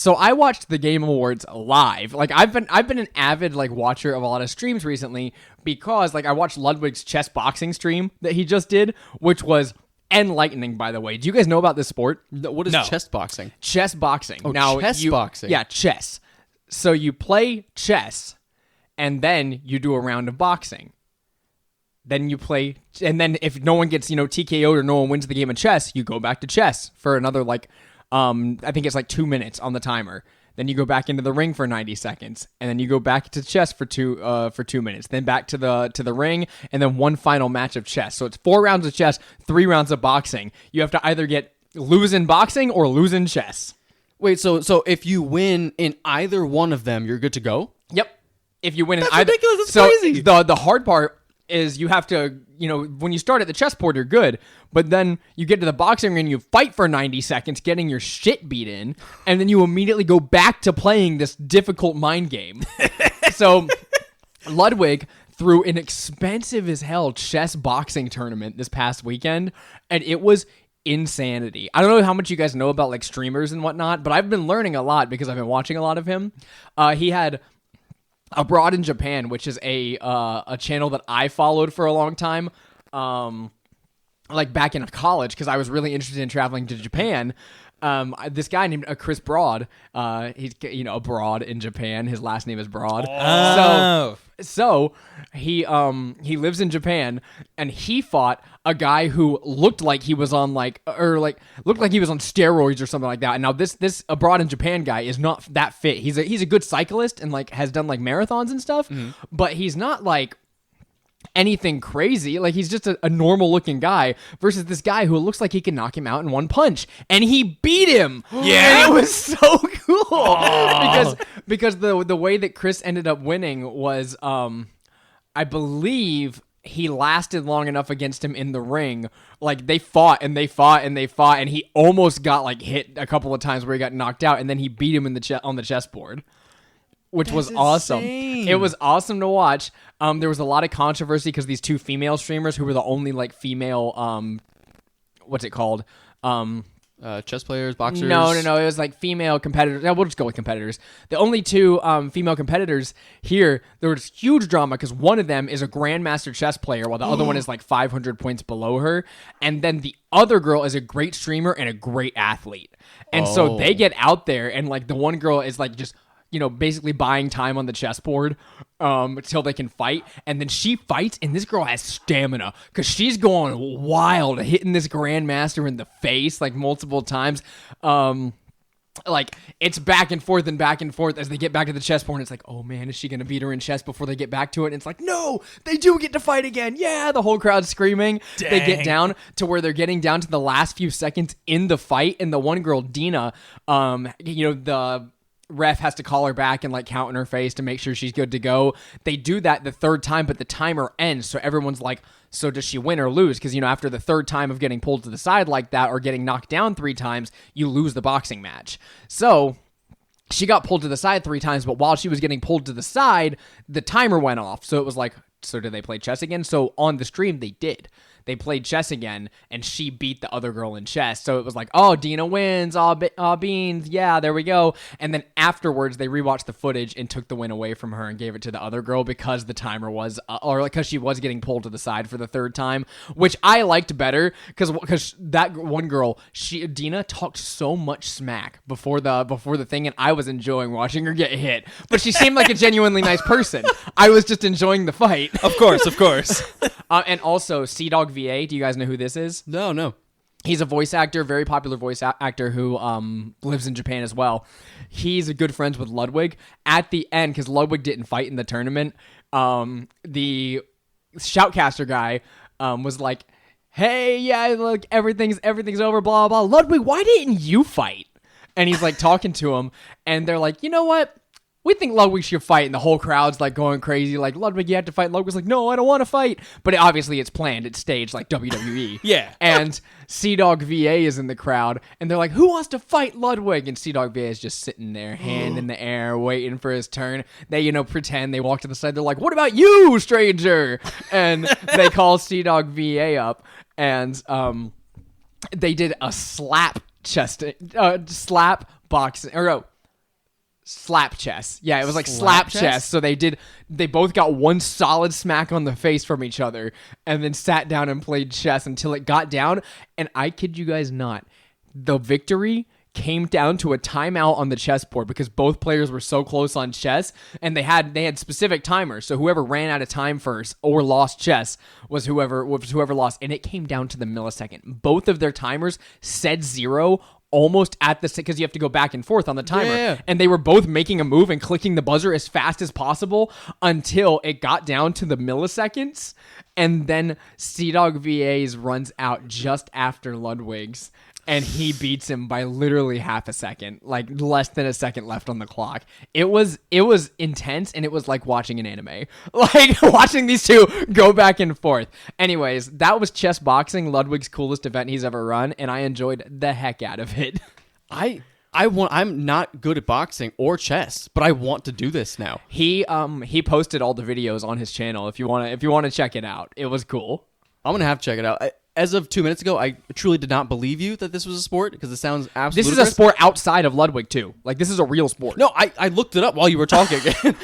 So I watched the Game Awards live. Like I've been an avid like watcher of a lot of streams recently because like I watched Ludwig's chess boxing stream that he just did, which was enlightening, by the way. Do you guys know about this sport? What is chess boxing? Chess boxing. Oh, now, chess boxing. Yeah, chess. So you play chess, and then you do a round of boxing. Then you play, and then if no one gets, TKO'd or no one wins the game of chess, you go back to chess for another, I think it's 2 minutes on the timer. Then you go back into the ring for 90 seconds, and then you go back to chess for 2 minutes. Then back to the ring, and then one final match of chess. So it's 4 rounds of chess, 3 rounds of boxing. You have to either lose in boxing or lose in chess. Wait, so if you win in either one of them, you're good to go? Yep. If you win in That's either, ridiculous. That's crazy. The hard part is you have to, when you start at the chessboard, you're good. But then you get to the boxing ring, you fight for 90 seconds, getting your shit beat in, and then you immediately go back to playing this difficult mind game. So Ludwig threw an expensive as hell chess boxing tournament this past weekend, and it was insanity. I don't know how much you guys know about streamers and whatnot, but I've been learning a lot because I've been watching a lot of him. He had Abroad in Japan, which is a channel that I followed for a long time, back in college, because I was really interested in traveling to Japan. This guy named Chris Broad, he's abroad in Japan. His last name is Broad. Oh. So he lives in Japan, and he fought a guy who looked like he was on looked like he was on steroids or something like that. And now this Abroad in Japan guy is not that fit. He's a good cyclist and has done marathons and stuff, but he's not anything crazy. He's just a normal looking guy versus this guy who looks like he can knock him out in one punch, and he beat him. Yeah. And it was so cool because the way that Chris ended up winning was I believe he lasted long enough against him in the ring. They fought and they fought and they fought, and he almost got hit a couple of times where he got knocked out, and then he beat him on the chessboard, which was awesome. It was awesome to watch. There was a lot of controversy because these 2 female streamers who were the only female what's it called? Chess players, boxers? No. It was female competitors. Yeah, we'll just go with competitors. The only 2 female competitors here, there was huge drama because one of them is a grandmaster chess player while the other one is 500 points below her. And then the other girl is a great streamer and a great athlete. And so they get out there, and the one girl is just basically buying time on the chessboard until they can fight. And then she fights, and this girl has stamina because she's going wild, hitting this grandmaster in the face multiple times. It's back and forth as they get back to the chessboard. And it's oh man, is she going to beat her in chess before they get back to it? And it's no, they do get to fight again. Yeah, the whole crowd's screaming. Dang. They get down to where they're getting down to the last few seconds in the fight. And the one girl, Dina, the ref has to call her back and count in her face to make sure she's good to go. They do that the 3rd time, but the timer ends, so everyone's so does she win or lose? Because after the 3rd time of getting pulled to the side like that or getting knocked down 3 times, you lose the boxing match. So she got pulled to the side 3 times, but while she was getting pulled to the side, the timer went off. So it was so did they play chess again? So on the stream they did. They played chess again, and she beat the other girl in chess. So it was Dina wins, beans, yeah, there we go. And then afterwards, they rewatched the footage and took the win away from her and gave it to the other girl because the timer was, because she was getting pulled to the side for the 3rd time, which I liked better because that one girl, Dina talked so much smack before the thing, and I was enjoying watching her get hit. But she seemed like a genuinely nice person. I was just enjoying the fight. Of course. And also, Sea-Dog VA, do you guys know who this is? No. He's a voice actor, very popular voice actor who lives in Japan as well. He's good friends with Ludwig. At the end, because Ludwig didn't fight in the tournament, the shoutcaster guy was hey, yeah, look, everything's over, blah, blah. Ludwig, why didn't you fight? And he's talking to him, and they're you know what? We think Ludwig should fight, and the whole crowd's going crazy. Ludwig, you have to fight. Ludwig's no, I don't want to fight. But obviously, it's planned. It's staged like WWE. Yeah. And Sea-Dog VA is in the crowd, and they're who wants to fight Ludwig? And Sea-Dog VA is just sitting there, hand in the air, waiting for his turn. They, pretend. They walk to the side. They're what about you, stranger? And they call Sea-Dog VA up, and they did a slap boxing, or no, Slap chess. Yeah, it was like slap chess. So they both got one solid smack on the face from each other and then sat down and played chess until it got down. And I kid you guys not, the victory came down to a timeout on the chessboard because both players were so close on chess, and they had specific timers. So whoever ran out of time first or lost chess was whoever lost, and it came down to the millisecond. Both of their timers said 0 almost at the because you have to go back and forth on the timer. Yeah. And they were both making a move and clicking the buzzer as fast as possible until it got down to the milliseconds, and then Sea-Dog VAs runs out just after Ludwig's. And he beats him by literally half a second, like less than a second left on the clock. It was intense, and it was like watching an anime, like watching these two go back and forth. Anyways, that was chess boxing, Ludwig's coolest event he's ever run, and I enjoyed the heck out of it. I'm not good at boxing or chess, but I want to do this now. He posted all the videos on his channel if you want to check it out. It was cool. I'm gonna have to check it out. As of 2 minutes ago, I truly did not believe you that this was a sport because it sounds absolutely. This is a sport outside of Ludwig too. Like, this is a real sport. No, I looked it up while you were talking.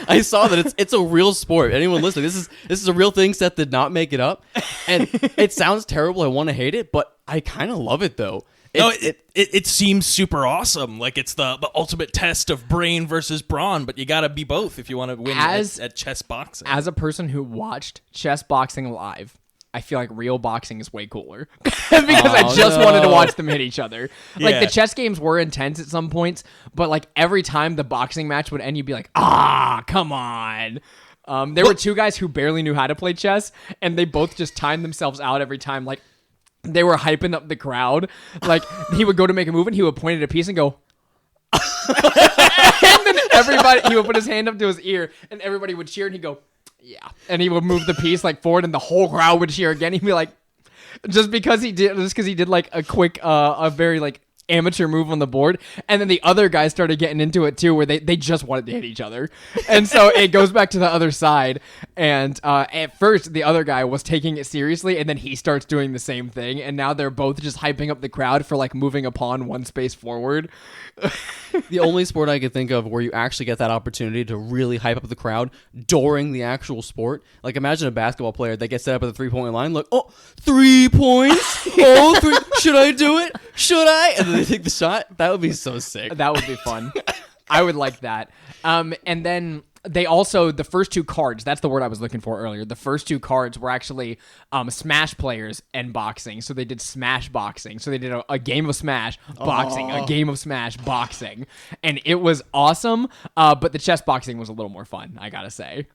I saw that it's a real sport. Anyone listening, this is a real thing. Seth did not make it up, and it sounds terrible. I want to hate it, but I kind of love it though. It seems super awesome. Like, it's the ultimate test of brain versus brawn, but you gotta be both if you want to win at chess boxing. As a person who watched chess boxing live, I feel like real boxing is way cooler because I just wanted to watch them hit each other. Like, the chess games were intense at some points, but like every time the boxing match would end, you'd be like, come on. There were two guys who barely knew how to play chess, and they both just timed themselves out every time. Like, they were hyping up the crowd. Like, he would go to make a move, and he would point at a piece and go, and then he would put his hand up to his ear, and everybody would cheer, and he'd go, yeah. And he would move the piece like forward, and the whole crowd would cheer again. He'd be like, just because he did like a quick, a very like amateur move on the board. And then the other guys started getting into it too, where they just wanted to hit each other. And so it goes back to the other side. And at first, the other guy was taking it seriously, and then he starts doing the same thing. And now they're both just hyping up the crowd for like moving a pawn one space forward. The only sport I could think of where you actually get that opportunity to really hype up the crowd during the actual sport. Like, imagine a basketball player that gets set up at the 3-point line. Like, 3 points? Should I do it? Should I? And then they take the shot. That would be so sick. That would be fun. I would like that. And then they also, the first two cards, that's the word I was looking for earlier. The first two cards were actually Smash players and boxing. So they did Smash boxing. So they did a game of Smash boxing, a game of Smash boxing. And it was awesome. But the chess boxing was a little more fun, I gotta say.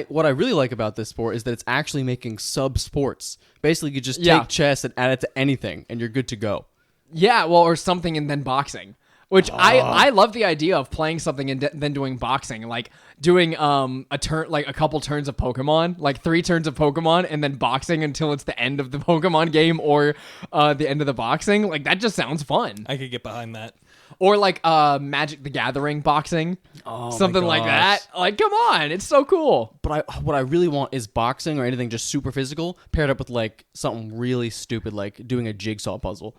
What I really like about this sport is that it's actually making sub-sports. Basically, you just take chess and add it to anything, and you're good to go. Yeah, well, or something and then boxing. Which I love the idea of playing something and then doing boxing, like doing a turn, like a couple turns of Pokemon, like 3 turns of Pokemon, and then boxing until it's the end of the Pokemon game or the end of the boxing. Like, that just sounds fun. I could get behind that. Or like Magic the Gathering boxing, something like that. Like, come on, it's so cool. But what I really want is boxing or anything just super physical paired up with like something really stupid, like doing a jigsaw puzzle.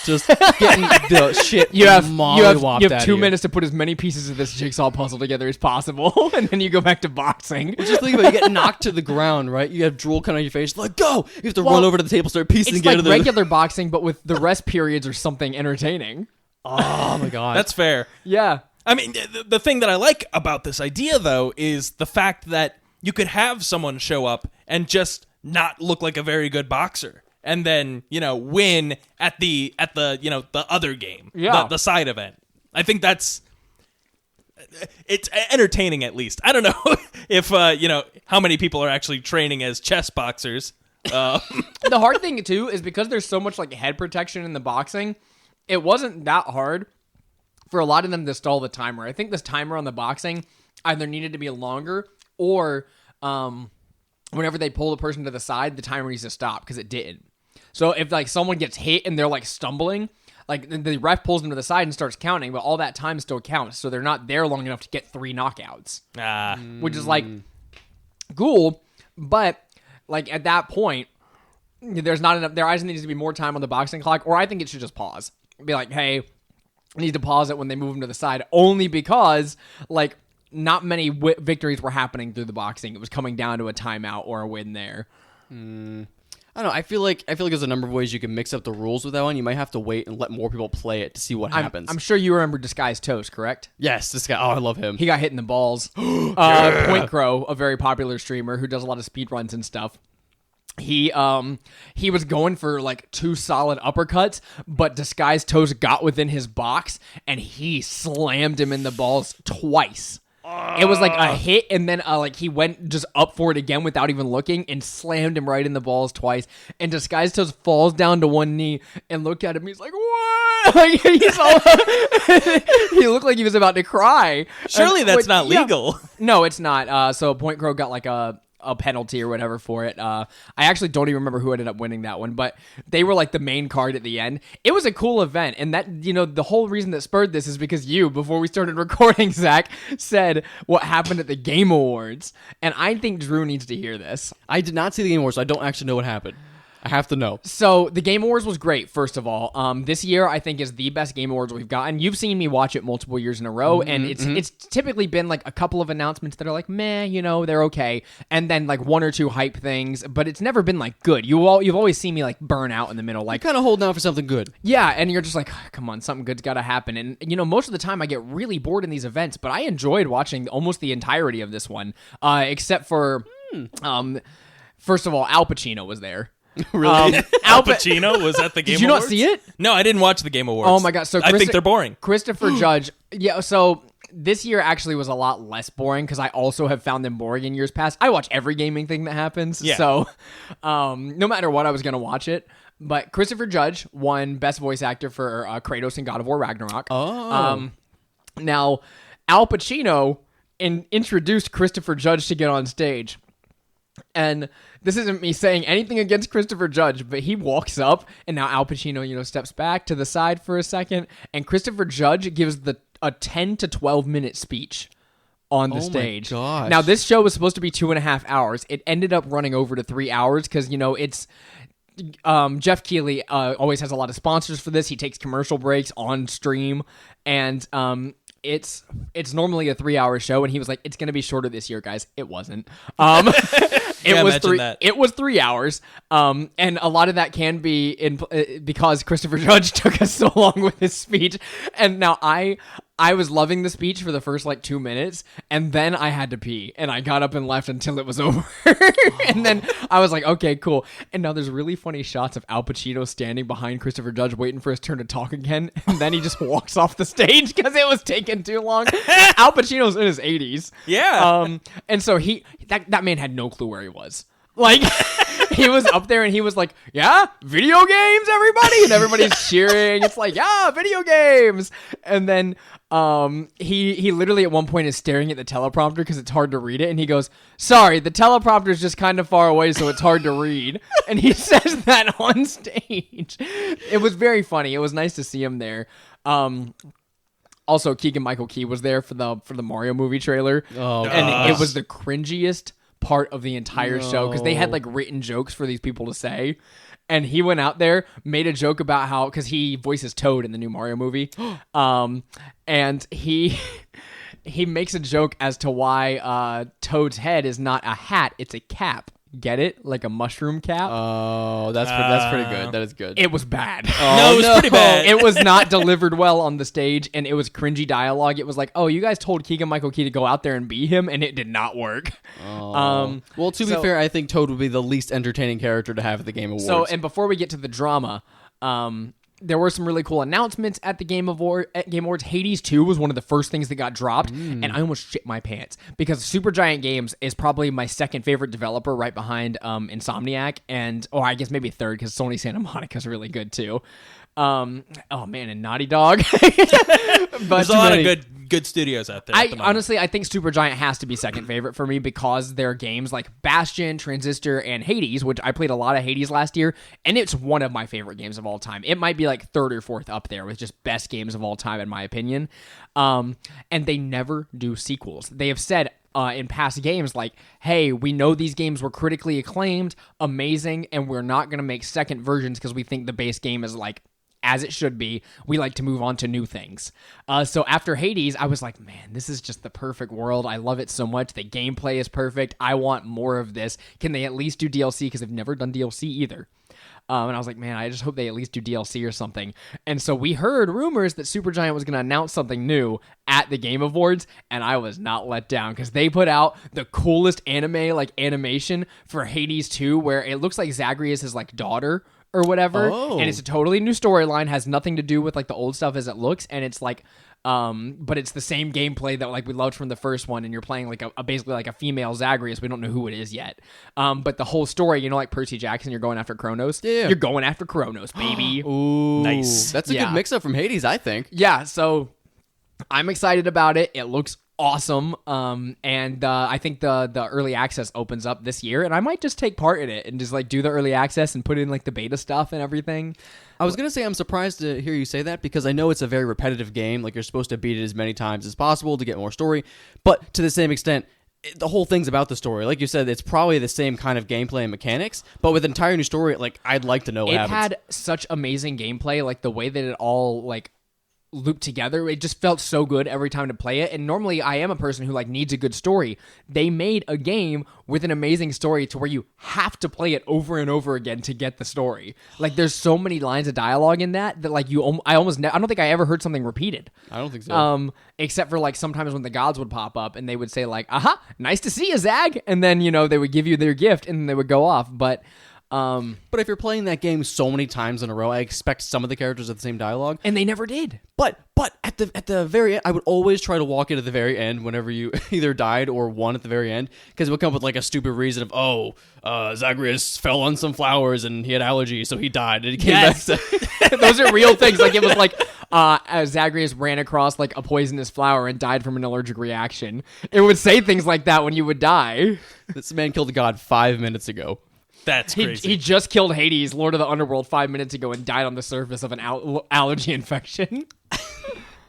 Just getting the shit you have mollywopped out of 2 minutes to put as many pieces of this jigsaw puzzle together as possible, and then you go back to boxing. Well, just think about it. You get knocked to the ground, right? You have drool coming out of your face. Like, go! You have to run over to the table, start piecing it's together. It's like regular boxing, but with the rest periods or something entertaining. Oh, my God. That's fair. Yeah. I mean, the thing that I like about this idea, though, is the fact that you could have someone show up and just not look like a very good boxer, and then, win at the the other game, the side event. I think it's entertaining, at least. I don't know if how many people are actually training as chess boxers. The hard thing too is because there's so much like head protection in the boxing. It wasn't that hard for a lot of them to stall the timer. I think this timer on the boxing either needed to be longer or whenever they pull the person to the side, the timer needs to stop because it didn't. So if like someone gets hit and they're like stumbling, like the ref pulls them to the side and starts counting, but all that time still counts. So they're not there long enough to get 3 knockouts, which is like cool. But like at that point, there's not enough. There either needs to be more time on the boxing clock, or I think it should just pause. Be like, hey, needs to pause it when they move him to the side, only because like not many victories were happening through the boxing. It was coming down to a timeout or a win there. I don't know. I feel like there's a number of ways you can mix up the rules with that one. You might have to wait and let more people play it to see what happens. I'm sure you remember Disguised Toast, correct? Yes, this guy. Oh, I love him. He got hit in the balls. Point Crow, a very popular streamer who does a lot of speedruns and stuff. He was going for like 2 solid uppercuts, but Disguised Toast got within his box and he slammed him in the balls twice. It was like a hit, and then like he went just up for it again without even looking and slammed him right in the balls twice. And Disguised Toast falls down to one knee and looked at him. He's like, "What?" Like he's all he looked like he was about to cry. Surely that's not legal. No, it's not. So Point Crow got like a penalty or whatever for it. I actually don't even remember who ended up winning that one, but they were like the main card at the end. It was a cool event, and that, you know, the whole reason that spurred this is because you, before we started recording, Zach, said what happened at the Game Awards, and I think Drew needs to hear this. I did not see the Game Awards, so I don't actually know what happened. I have to know. So the Game Awards was great, first of all. This year, I think, is the best Game Awards we've gotten. You've seen me watch it multiple years in a row, and it's typically been like a couple of announcements that are like, meh, you know, they're okay, and then like 1 or 2 hype things, but it's never been like good. You've always seen me like burn out in the middle, like kind of holding out for something good. Yeah, and you're just like, come on, something good's got to happen. And you know, most of the time I get really bored in these events, but I enjoyed watching almost the entirety of this one, except for, first of all, Al Pacino was there. Really? Al Pacino was at the Game Awards? Did you not see it? No, I didn't watch the Game Awards. Oh my god! So I think they're boring. Christopher Judge. Yeah. So this year actually was a lot less boring because I also have found them boring in years past. I watch every gaming thing that happens. Yeah. So no matter what, I was gonna watch it. But Christopher Judge won Best Voice Actor for Kratos in God of War Ragnarok. Oh. Now Al Pacino introduced Christopher Judge to get on stage. And this isn't me saying anything against Christopher Judge, but he walks up, and now Al Pacino, you know, steps back to the side for a second, and Christopher Judge gives a 10 to 12 minute speech on the stage. My gosh. Now, this show was supposed to be 2.5 hours. It ended up running over to 3 hours because, you know, it's Jeff Keighley always has a lot of sponsors for this. He takes commercial breaks on stream, and it's normally a 3-hour show, and he was like, "It's going to be shorter this year, guys." It wasn't. It was 3 hours, and a lot of that can be because Christopher Judge took us so long with his speech. And now I was loving the speech for the first like 2 minutes, and then I had to pee, and I got up and left until it was over. And then I was like, okay, cool. And now there's really funny shots of Al Pacino standing behind Christopher Judge waiting for his turn to talk again, and then he just walks off the stage because it was taking too long. Al Pacino's in his 80s. Yeah. And so that man had no clue where he was. Like, he was up there and he was like, yeah, video games, everybody. And everybody's cheering. It's like, yeah, video games. And then he literally at one point is staring at the teleprompter because it's hard to read it. And he goes, sorry, the teleprompter is just kind of far away, so it's hard to read. And he says that on stage. It was very funny. It was nice to see him there. Also, Keegan-Michael Key was there for the Mario movie trailer. Oh, and it was the cringiest part of the entire show because they had like written jokes for these people to say, and he went out there, made a joke about how, because he voices Toad in the new Mario movie, and he makes a joke as to why Toad's head is not a hat, it's a cap. Get it? Like a mushroom cap. Oh, that's pretty good. That is good. It was bad. No, it was pretty bad. It was not delivered well on the stage, and it was cringy dialogue. It was like, oh, you guys told Keegan-Michael Key to go out there and be him, and it did not work. Well, to be fair, I think Toad would be the least entertaining character to have at the Game Awards. So, and before we get to the drama, there were some really cool announcements at the Game Awards. Hades 2 was one of the first things that got dropped, and I almost shit my pants because Supergiant Games is probably my second favorite developer, right behind Insomniac, or I guess maybe third because Sony Santa Monica is really good too. Oh man, and Naughty Dog. But there's a lot of good studios out there. Honestly, I think Supergiant has to be second favorite for me because their games like Bastion, Transistor, and Hades, which I played a lot of Hades last year, and it's one of my favorite games of all time. It might be like third or fourth up there with just best games of all time in my opinion. And they never do sequels. They have said in past games like, hey, we know these games were critically acclaimed, amazing, and we're not going to make second versions because we think the base game is like as it should be. We like to move on to new things. So after Hades, I was like, man, this is just the perfect world. I love it so much. The gameplay is perfect. I want more of this. Can they at least do DLC? Because they've never done DLC either. And I was like, man, I just hope they at least do DLC or something. And so we heard rumors that Supergiant was going to announce something new at the Game Awards, and I was not let down because they put out the coolest animation for Hades 2, where it looks like Zagreus is like daughter or whatever, and it's a totally new storyline, has nothing to do with like the old stuff as it looks, and it's like but it's the same gameplay that like we loved from the first one, and you're playing like a basically like a female Zagreus. We don't know who it is yet, but the whole story, you know, like Percy Jackson, you're going after Kronos. Yeah. You're going after Kronos, baby. Ooh, Nice. That's a good mix-up from Hades, I think. Yeah, so I'm excited about it. It looks awesome, and I think the early access opens up this year, and I might just take part in it and just like do the early access and put in like the beta stuff and everything. I was going to say I'm surprised to hear you say that because I know it's a very repetitive game. Like, you're supposed to beat it as many times as possible to get more story. But to the same extent, the whole thing's about the story. Like you said, it's probably the same kind of gameplay and mechanics. But with an entire new story, like, I'd like to know what happens. It had such amazing gameplay, like the way that it all like looped together. It just felt so good every time to play it. And normally I am a person who like needs a good story. They made a game with an amazing story to where you have to play it over and over again to get the story. Like, there's so many lines of dialogue in that like I don't think I ever heard something repeated. I don't think so. Except for like sometimes when the gods would pop up and they would say like, aha, nice to see you, Zag. And then, you know, they would give you their gift and they would go off. But if you're playing that game so many times in a row, I expect some of the characters have the same dialogue. and they never did. But at the very end, I would always try to walk in at the very end whenever you either died or won at the very end, because it would come up with like a stupid reason of Zagreus fell on some flowers and he had allergies, so he died and he came back. Those are real things. Like, it was like Zagreus ran across like a poisonous flower and died from an allergic reaction. It would say things like that when you would die. This man killed a god 5 minutes ago. That's crazy. He just killed Hades, Lord of the Underworld, 5 minutes ago and died on the surface of an allergy infection.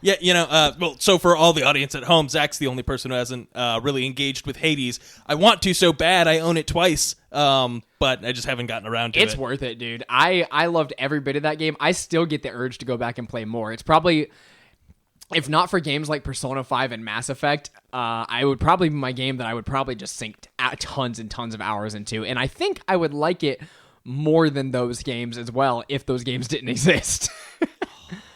Yeah, you know, well, so for all the audience at home, Zach's the only person who hasn't really engaged with Hades. I want to so bad. I own it twice, but I just haven't gotten around to it. It's worth it, dude. I loved every bit of that game. I still get the urge to go back and play more. It's probably, if not for games like Persona 5 and Mass Effect, I would probably be my game that I would probably just sink tons and tons of hours into. And I think I would like it more than those games as well if those games didn't exist.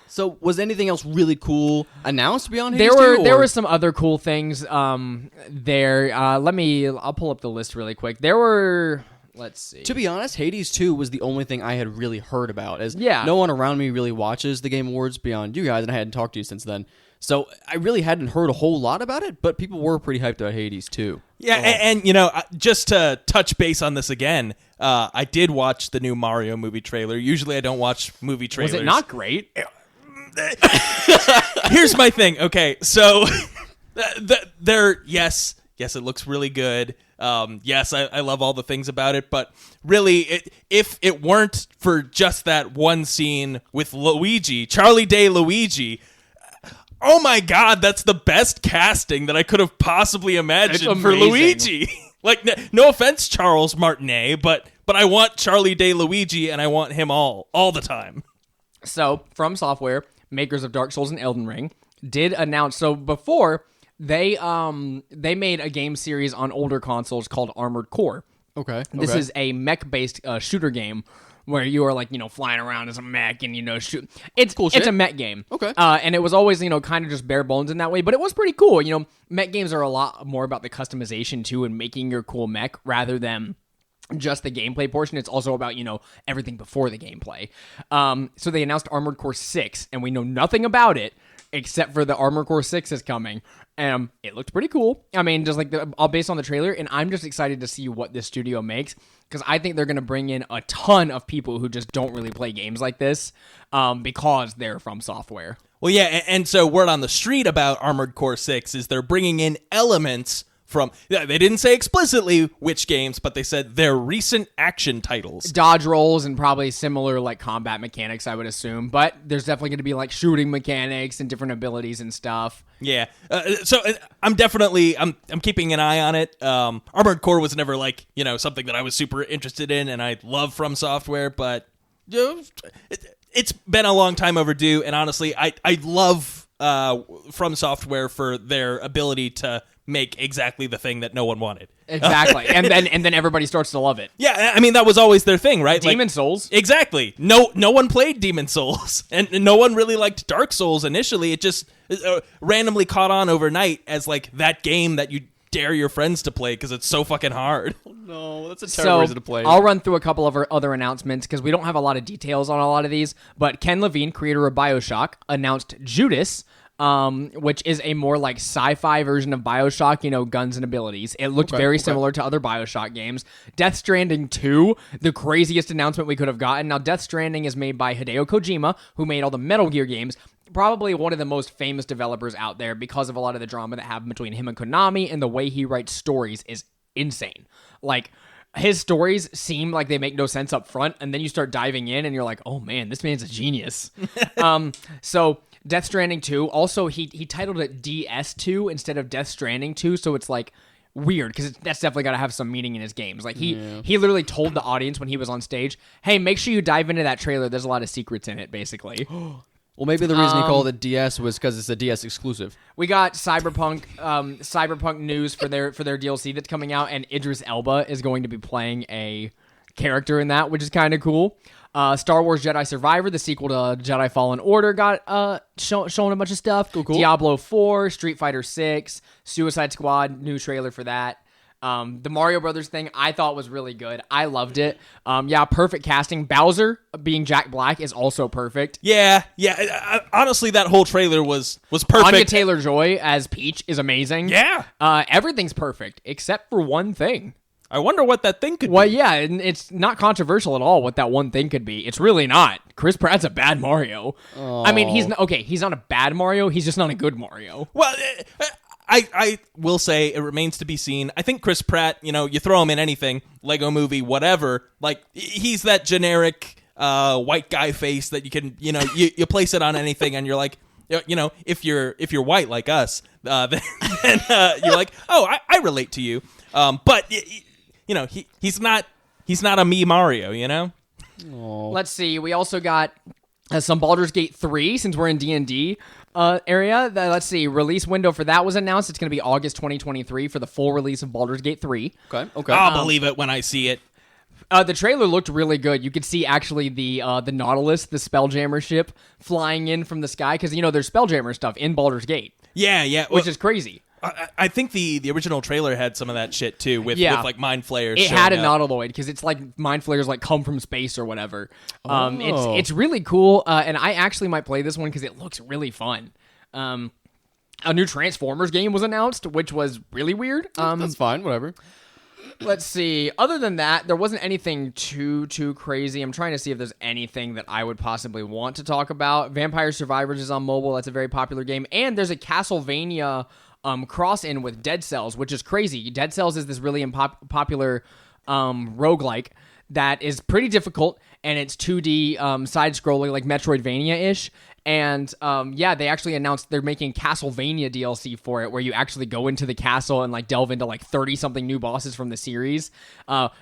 So, was anything else really cool announced beyond Hades 2? There were some other cool things there. I'll pull up the list really quick. There were, let's see. To be honest, Hades 2 was the only thing I had really heard about, as Yeah. no one around me really watches the Game Awards beyond you guys, and I hadn't talked to you since then. So I really hadn't heard a whole lot about it, but people were pretty hyped about Hades 2. Yeah, and you know, just to touch base on this again, I did watch the new Mario movie trailer. Usually I don't watch movie trailers. Was it not great? Here's my thing. Okay, so yes, it looks really good. Yes, I love all the things about it, but really, if it weren't for just that one scene with Luigi, Charlie Day Luigi, oh my God, that's the best casting that I could have possibly imagined for Luigi. Like, no offense, Charles Martinet, but I want Charlie Day Luigi, and I want him all the time. So, From Software, makers of Dark Souls and Elden Ring, did announce. So before they made a game series on older consoles called Armored Core. Okay. This is a mech-based shooter game where you are like, you know, flying around as a mech and, you know, shoot. It's cool. It's a mech game. Okay. And it was always, you know, kind of just bare bones in that way, but it was pretty cool. You know, mech games are a lot more about the customization too and making your cool mech rather than just the gameplay portion. It's also about, you know, everything before the gameplay. So they announced Armored Core 6, and we know nothing about it except for the Armored Core 6 is coming. It looked pretty cool. I mean, just like all based on the trailer, and I'm just excited to see what this studio makes, because I think they're going to bring in a ton of people who just don't really play games like this because they're From Software. Well, yeah, and so word on the street about Armored Core 6 is they're bringing in elements from, they didn't say explicitly which games, but they said their recent action titles. Dodge rolls and probably similar like combat mechanics, I would assume, but there's definitely going to be like shooting mechanics and different abilities and stuff. Yeah, so I'm definitely I'm keeping an eye on it. Armored Core was never like, you know, something that I was super interested in, and I love From Software, but you know, it's been a long time overdue, and honestly, I love From Software for their ability to make exactly the thing that no one wanted. Exactly. and then everybody starts to love it. Yeah, I mean, that was always their thing, right? Demon Souls. Exactly. No one played Demon Souls, and no one really liked Dark Souls initially. It just randomly caught on overnight as like that game that you dare your friends to play because it's so fucking hard. No, that's a terrible reason to play. I'll run through a couple of our other announcements because we don't have a lot of details on a lot of these, but Ken Levine, creator of BioShock, announced Judas, which is a more like sci-fi version of BioShock, guns and abilities. It looked very similar to other BioShock games. Death Stranding 2, the craziest announcement we could have gotten. Now, Death Stranding is made by Hideo Kojima, who made all the Metal Gear games. Probably one of the most famous developers out there because of a lot of the drama that happened between him and Konami, and the way he writes stories is insane. Like, his stories seem like they make no sense up front, and then you start diving in, and you're like, oh man, this man's a genius. So Death Stranding 2, also he titled it DS2 instead of Death Stranding 2, so it's like weird because that's definitely got to have some meaning in his games. Like he literally told the audience when he was on stage, hey, make sure you dive into that trailer. There's a lot of secrets in it, basically. Well, maybe the reason he called it DS was because it's a DS exclusive. We got Cyberpunk news for their DLC that's coming out, and Idris Elba is going to be playing a character in that, which is kind of cool. Star Wars Jedi Survivor, the sequel to Jedi Fallen Order, got shown a bunch of stuff. Cool. Diablo 4, Street Fighter 6, Suicide Squad, new trailer for that. The Mario Brothers thing I thought was really good. I loved it. Perfect casting. Bowser being Jack Black is also perfect. Yeah. Honestly, that whole trailer was perfect. Anya Taylor-Joy as Peach is amazing. Yeah. Everything's perfect except for one thing. I wonder what that thing could be. Well, yeah, and it's not controversial at all what that one thing could be. It's really not. Chris Pratt's a bad Mario. Oh. I mean, he's not a bad Mario. He's just not a good Mario. Well, I will say it remains to be seen. I think Chris Pratt, you throw him in anything, Lego Movie, whatever, like he's that generic white guy face that you can, you place it on anything and you're like, if you're white like us, then you're like, oh, I relate to you. But he's not a me Mario, Oh. Let's see. We also got some Baldur's Gate 3 since we're in D&D area. Let's see. Release window for that was announced. It's going to be August 2023 for the full release of Baldur's Gate 3. Okay. I'll believe it when I see it. The trailer looked really good. You could see actually the Nautilus, the Spelljammer ship, flying in from the sky because there's Spelljammer stuff in Baldur's Gate. Yeah, which is crazy. I think the original trailer had some of that shit too, with like mind flayers. It had a Nautiloid because it's like mind flayers like come from space or whatever. It's really cool, and I actually might play this one because it looks really fun. A new Transformers game was announced, which was really weird. That's fine, whatever. Let's see. Other than that, there wasn't anything too crazy. I'm trying to see if there's anything that I would possibly want to talk about. Vampire Survivors is on mobile. That's a very popular game, and there's a Castlevania cross-in with Dead Cells, which is crazy. Dead Cells is this really popular roguelike that is pretty difficult, and it's 2D side-scrolling, like Metroidvania-ish. And they actually announced they're making Castlevania DLC for it, where you actually go into the castle and like delve into like 30-something new bosses from the series.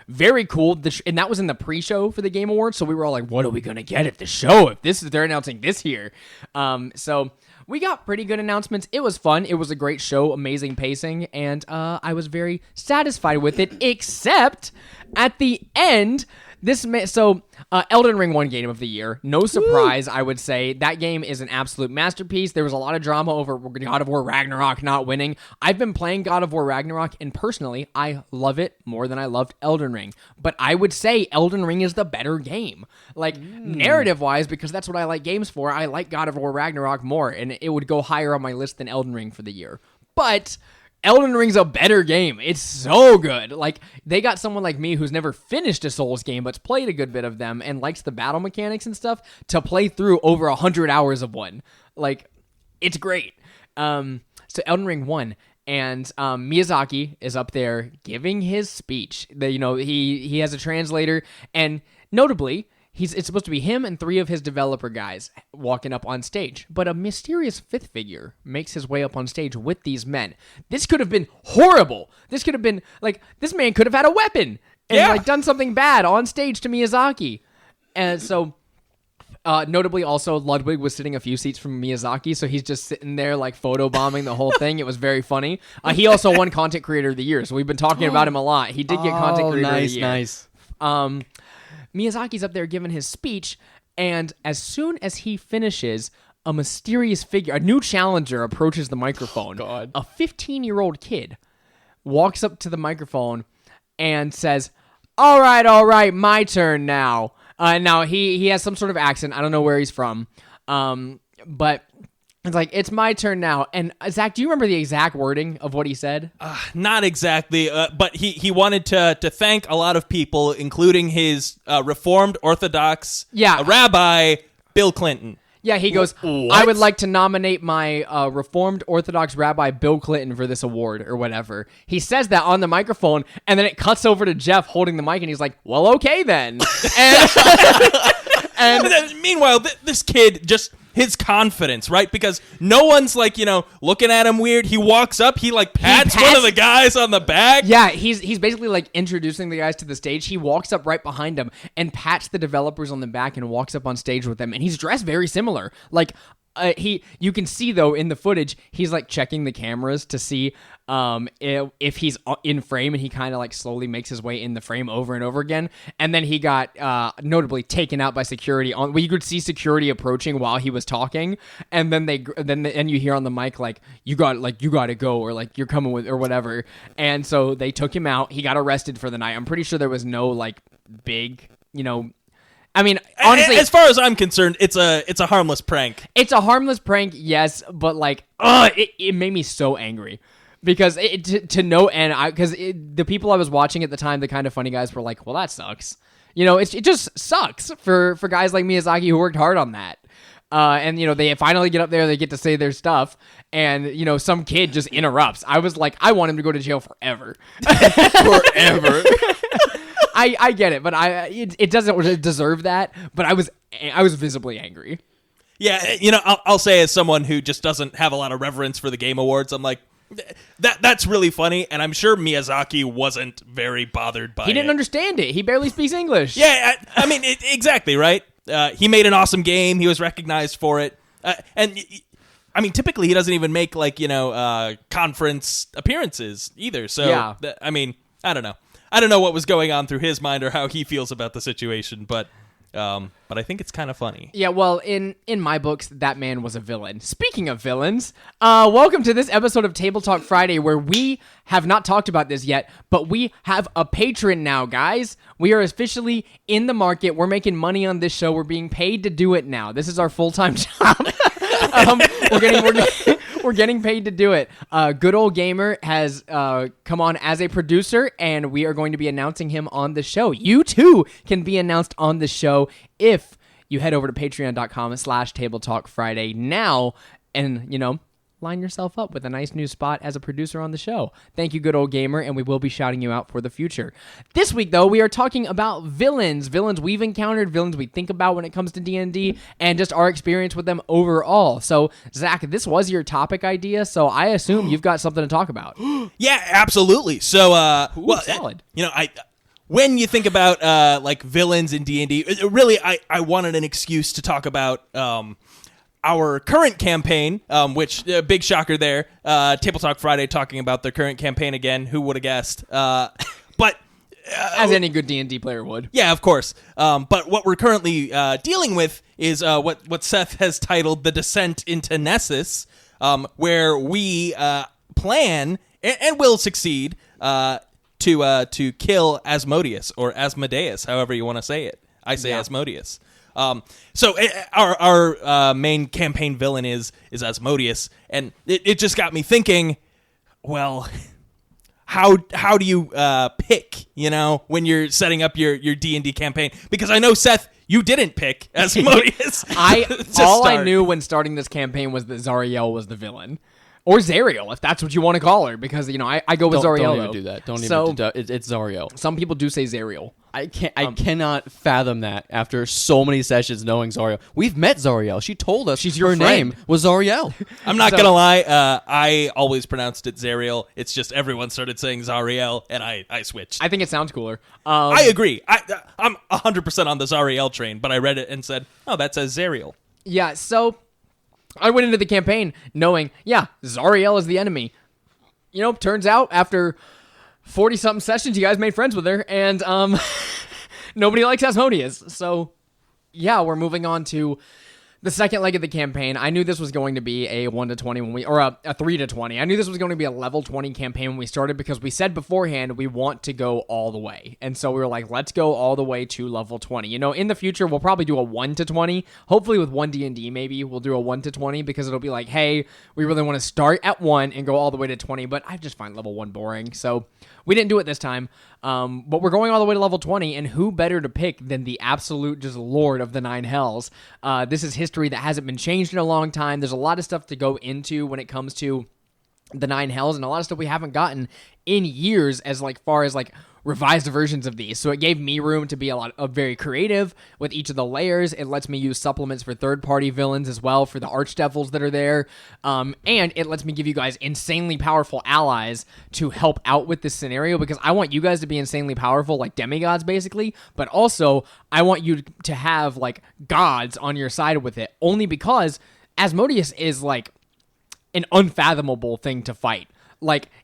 Very cool. And that was in the pre-show for the Game Awards, so we were all like, what are we going to get at the show if they're announcing this here? So we got pretty good announcements. It was fun. It was a great show, amazing pacing, and I was very satisfied with it, except at the end, Elden Ring won Game of the Year. No surprise, I would say. That game is an absolute masterpiece. There was a lot of drama over God of War Ragnarok not winning. I've been playing God of War Ragnarok, and personally, I love it more than I loved Elden Ring. But I would say Elden Ring is the better game. Like, narrative-wise, because that's what I like games for, I like God of War Ragnarok more, and it would go higher on my list than Elden Ring for the year. But Elden Ring's a better game. It's so good. Like, they got someone like me who's never finished a Souls game, but's played a good bit of them and likes the battle mechanics and stuff to play through over 100 hours of one. Like, it's great. So Elden Ring won, and Miyazaki is up there giving his speech. He has a translator, and notably, it's supposed to be him and 3 of his developer guys walking up on stage. But a mysterious 5th figure makes his way up on stage with these men. This could have been horrible. This could have been, like, this man could have had a weapon and, done something bad on stage to Miyazaki. And so Notably, also, Ludwig was sitting a few seats from Miyazaki, so he's just sitting there, like, photobombing the whole thing. It was very funny. He also won Content Creator of the Year, so we've been talking about him a lot. He did get Content Creator of the Year. Nice. Miyazaki's up there giving his speech, and as soon as he finishes, a mysterious figure, a new challenger, approaches the microphone. Oh, God. A 15-year-old kid walks up to the microphone and says, all right, my turn now. Now, he has some sort of accent. I don't know where he's from. But it's like, it's my turn now. And Zach, do you remember the exact wording of what he said? Not exactly, but he wanted to thank a lot of people, including his Reformed Orthodox rabbi, Bill Clinton. Yeah, he goes, I would like to nominate my Reformed Orthodox Rabbi Bill Clinton for this award or whatever. He says that on the microphone, and then it cuts over to Jeff holding the mic, and he's like, well, okay then. And then, meanwhile, this kid just... his confidence, right? Because no one's like, looking at him weird. He walks up, he pats one of the guys on the back. Yeah, he's basically like introducing the guys to the stage. He walks up right behind them and pats the developers on the back and walks up on stage with them. And he's dressed very similar. Like you can see though in the footage, he's like checking the cameras to see if he's in frame, and he kind of like slowly makes his way in the frame over and over again. And then he got notably taken out by security. You could see security approaching while he was talking, and then you hear on the mic like you got to go, or like you're coming with, or whatever. And so they took him out. He got arrested for the night. I'm pretty sure there was no like big, I mean, honestly, as far as I'm concerned, it's a harmless prank. It's a harmless prank, yes, but like, it made me so angry. Because to no end, because the people I was watching at the time, the Kind of Funny guys, were like, well, that sucks. It just sucks for guys like Miyazaki who worked hard on that. And, they finally get up there, they get to say their stuff, and, some kid just interrupts. I was like, I want him to go to jail forever. Forever. I get it, but it doesn't deserve that, but I was visibly angry. Yeah, I'll say as someone who just doesn't have a lot of reverence for the Game Awards, I'm like, that's really funny, and I'm sure Miyazaki wasn't very bothered by it. He didn't understand it. He barely speaks English. Yeah, I mean, exactly, right? He made an awesome game. He was recognized for it. And, I mean, typically he doesn't even make, conference appearances either. So, yeah. I mean, I don't know. I don't know what was going on through his mind or how he feels about the situation, but I think it's kind of funny. Yeah, well, in my books, that man was a villain. Speaking of villains, welcome to this episode of Table Talk Friday, where we have not talked about this yet, but we have a patron now, guys. We are officially in the market. We're making money on this show. We're being paid to do it now. This is our full-time job. We're getting paid to do it. Good Old Gamer has come on as a producer, and we are going to be announcing him on the show. You too can be announced on the show if you head over to patreon.com/tabletalkfriday now and, line yourself up with a nice new spot as a producer on the show. Thank you, Good Old Gamer, and we will be shouting you out for the future. This week, though, we are talking about villains we've encountered, villains we think about when it comes to D&D, and just our experience with them overall. So, Zach, this was your topic idea, so I assume you've got something to talk about. Yeah, absolutely. So, solid. When you think about villains in D&D, really, I wanted an excuse to talk about our current campaign, which, big shocker there, Table Talk Friday talking about their current campaign again. Who would have guessed? But as any good D&D player would. Yeah, of course. But what we're currently dealing with is what Seth has titled The Descent into Nessus, where we plan and will succeed to kill Asmodeus, or Asmodeus, however you want to say it. I say Asmodeus. So our main campaign villain is Asmodeus, and it just got me thinking, well, how do you pick, when you're setting up your D&D campaign? Because I know, Seth, you didn't pick Asmodeus. I knew when starting this campaign was that Zariel was the villain. Or Zariel, if that's what you want to call her, because I go with Zariel. Don't even do that. Don't even. It's Zariel. Some people do say Zariel. I cannot fathom that after so many sessions knowing Zariel. We've met Zariel. She told us She's your her name was Zariel. I'm not gonna lie. I always pronounced it Zariel. It's just everyone started saying Zariel, and I switched. I think it sounds cooler. I agree. I'm 100% on the Zariel train, but I read it and said, "Oh, that says Zariel." Yeah. So I went into the campaign knowing, Zariel is the enemy. Turns out after 40-something sessions, you guys made friends with her, and nobody likes Asmodeus. So, we're moving on to the second leg of the campaign. I knew this was going to be a 1-20 or a 3-20. I knew this was going to be a level 20 campaign when we started because we said beforehand we want to go all the way. And so we were like, let's go all the way to level 20. In the future, we'll probably do a 1-20. Hopefully with 1 D&D, maybe we'll do a 1-20 because it'll be like, hey, we really want to start at 1 and go all the way to 20, but I just find level 1 boring. So we didn't do it this time. But we're going all the way to level 20, and who better to pick than the absolute just lord of the 9 hells? This is history that hasn't been changed in a long time. There's a lot of stuff to go into when it comes to the 9 hells, and a lot of stuff we haven't gotten in years as far as revised versions of these. So it gave me room to be a lot of very creative with each of the layers. It lets me use supplements for third-party villains as well for the archdevils that are there. And it lets me give you guys insanely powerful allies to help out with this scenario because I want you guys to be insanely powerful like demigods basically, but also I want you to have gods on your side with it only because Asmodeus is an unfathomable thing to fight.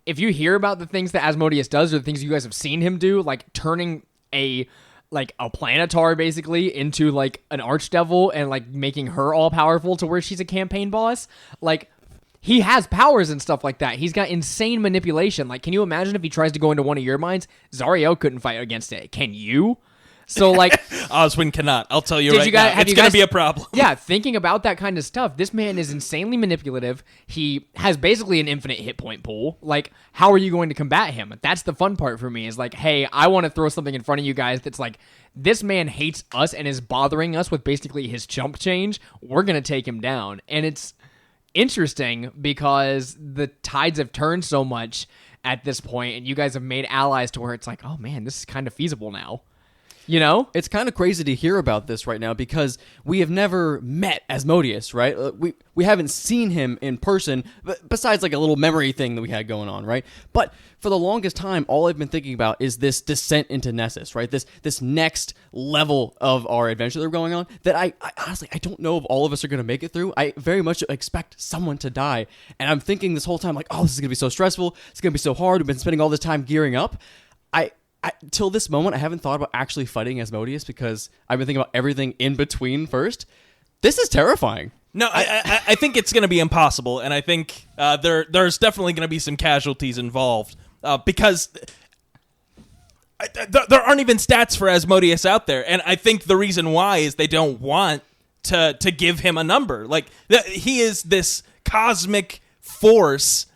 If you hear about the things that Asmodeus does or the things you guys have seen him do, turning a planetar basically into an archdevil and making her all powerful to where she's a campaign boss, he has powers and stuff like that. He's got insane manipulation. Can you imagine if he tries to go into one of your minds? Zariel couldn't fight against it. Can you? So Oswin cannot. I'll tell you right now. It's going to be a problem. Yeah, thinking about that kind of stuff, this man is insanely manipulative. He has basically an infinite hit point pool. How are you going to combat him? That's the fun part for me is hey, I want to throw something in front of you guys that's this man hates us and is bothering us with basically his chump change. We're going to take him down. And it's interesting because the tides have turned so much at this point and you guys have made allies to where it's oh man, this is kind of feasible now. It's kind of crazy to hear about this right now because we have never met Asmodeus, right? We haven't seen him in person, besides a little memory thing that we had going on, right? But for the longest time, all I've been thinking about is this descent into Nessus, right? This next level of our adventure that we're going on that I honestly, I don't know if all of us are going to make it through. I very much expect someone to die. And I'm thinking this whole time, this is going to be so stressful. It's going to be so hard. We've been spending all this time gearing up. Till this moment, I haven't thought about actually fighting Asmodeus because I've been thinking about everything in between first. This is terrifying. No, I think it's going to be impossible, and I think there's definitely going to be some casualties involved because there aren't even stats for Asmodeus out there, and I think the reason why is they don't want to give him a number. He is this cosmic force.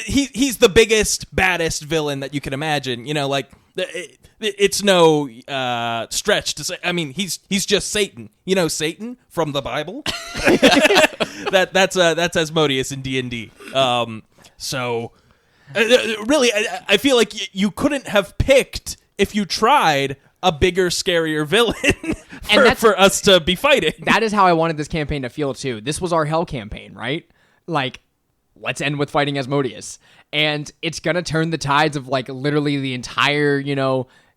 He's the biggest, baddest villain that you can imagine. It's no stretch to say. I mean, he's just Satan. Satan from the Bible. That's Asmodeus in D&D. So really, I feel like you couldn't have picked if you tried a bigger, scarier villain for us to be fighting. That is how I wanted this campaign to feel too. This was our hell campaign, right? Let's end with fighting Asmodeus. And it's going to turn the tides of literally the entire,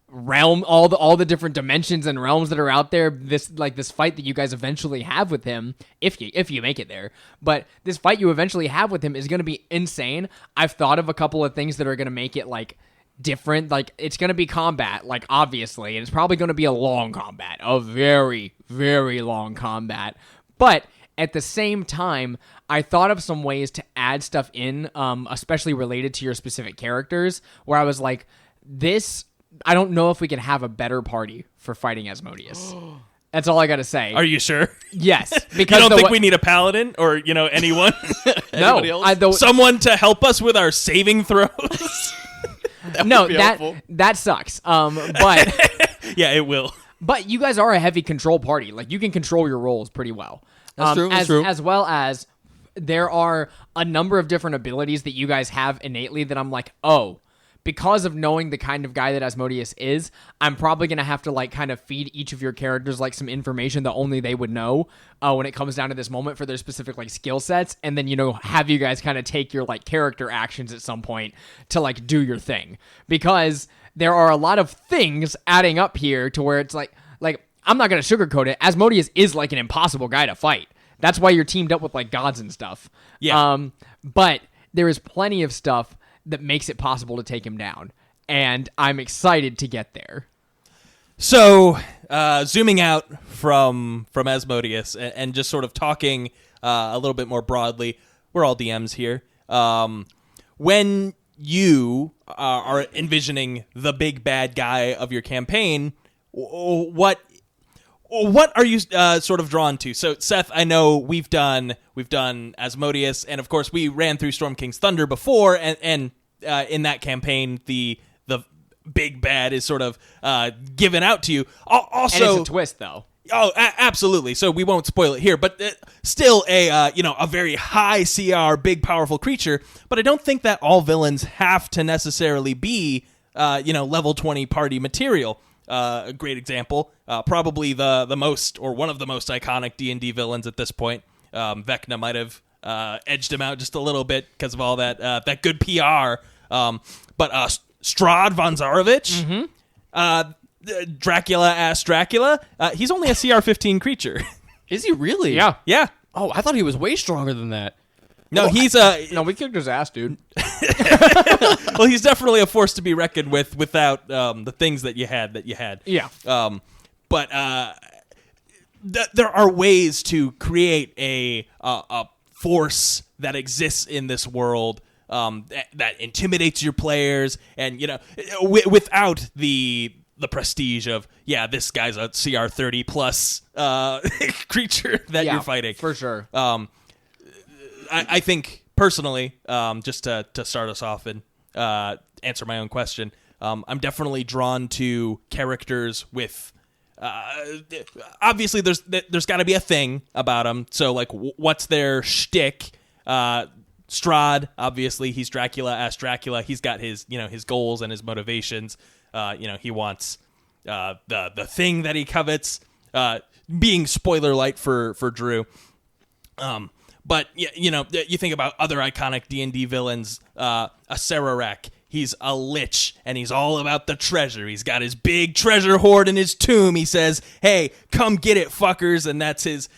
realm, all the different dimensions and realms that are out there. This fight that you guys eventually have with him, if you make it there. But this fight you eventually have with him is going to be insane. I've thought of a couple of things that are going to make it different. It's going to be combat, obviously, and it's probably going to be a long combat, a very, very long combat. But at the same time, I thought of some ways to add stuff in, especially related to your specific characters, where I was I don't know if we could have a better party for fighting Asmodeus. That's all I got to say. Are you sure? Yes. Because you don't think we need a paladin or, anyone? No. Someone to help us with our saving throws? That sucks. But yeah, it will. But you guys are a heavy control party. You can control your roles pretty well. That's true. As well as there are a number of different abilities that you guys have innately that I'm like, oh, because of knowing the kind of guy that Asmodeus is, I'm probably going to have to like kind of feed each of your characters like some information that only they would know when it comes down to this moment for their specific like skill sets. And then, have you guys kind of take your like character actions at some point to like do your thing, because there are a lot of things adding up here to where it's like I'm not going to sugarcoat it. Asmodeus is like an impossible guy to fight. That's why you're teamed up with like gods and stuff. Yeah. But there is plenty of stuff that makes it possible to take him down, and I'm excited to get there. So, zooming out from Asmodeus and just sort of talking a little bit more broadly, we're all DMs here. When you are envisioning the big bad guy of your campaign, what are you sort of drawn to? So, Seth, I know we've done Asmodeus, and of course we ran through Storm King's Thunder before, and in that campaign the big bad is sort of given out to you. Also, and it's a twist, though. Oh, absolutely. So we won't spoil it here, but still a very high CR, big powerful creature. But I don't think that all villains have to necessarily be level 20 party material. A great example, probably the most, or one of the most iconic D&D villains at this point. Vecna might have edged him out just a little bit because of all that good PR. But Strahd von Zarovich, Dracula, he's only a CR 15 creature. Is he really? Yeah. Yeah. Oh, I thought he was way stronger than that. No, we kicked his ass, dude. Well, he's definitely a force to be reckoned with without the things that you had. Yeah. But there are ways to create a force that exists in this world that intimidates your players, and without the prestige of this guy's a CR 30 plus creature that you're fighting for sure. I think personally, just to start us off and answer my own question, I'm definitely drawn to characters with. Obviously, there's got to be a thing about them. So, like, what's their shtick? Strahd, obviously, he's Dracula. As Dracula, he's got his his goals and his motivations. He wants the thing that he covets. Being spoiler light for Drew. But you think about other iconic D&D villains. A Sararek, he's a lich, and he's all about the treasure. He's got his big treasure hoard in his tomb. He says, "Hey, come get it, fuckers!" And that's his.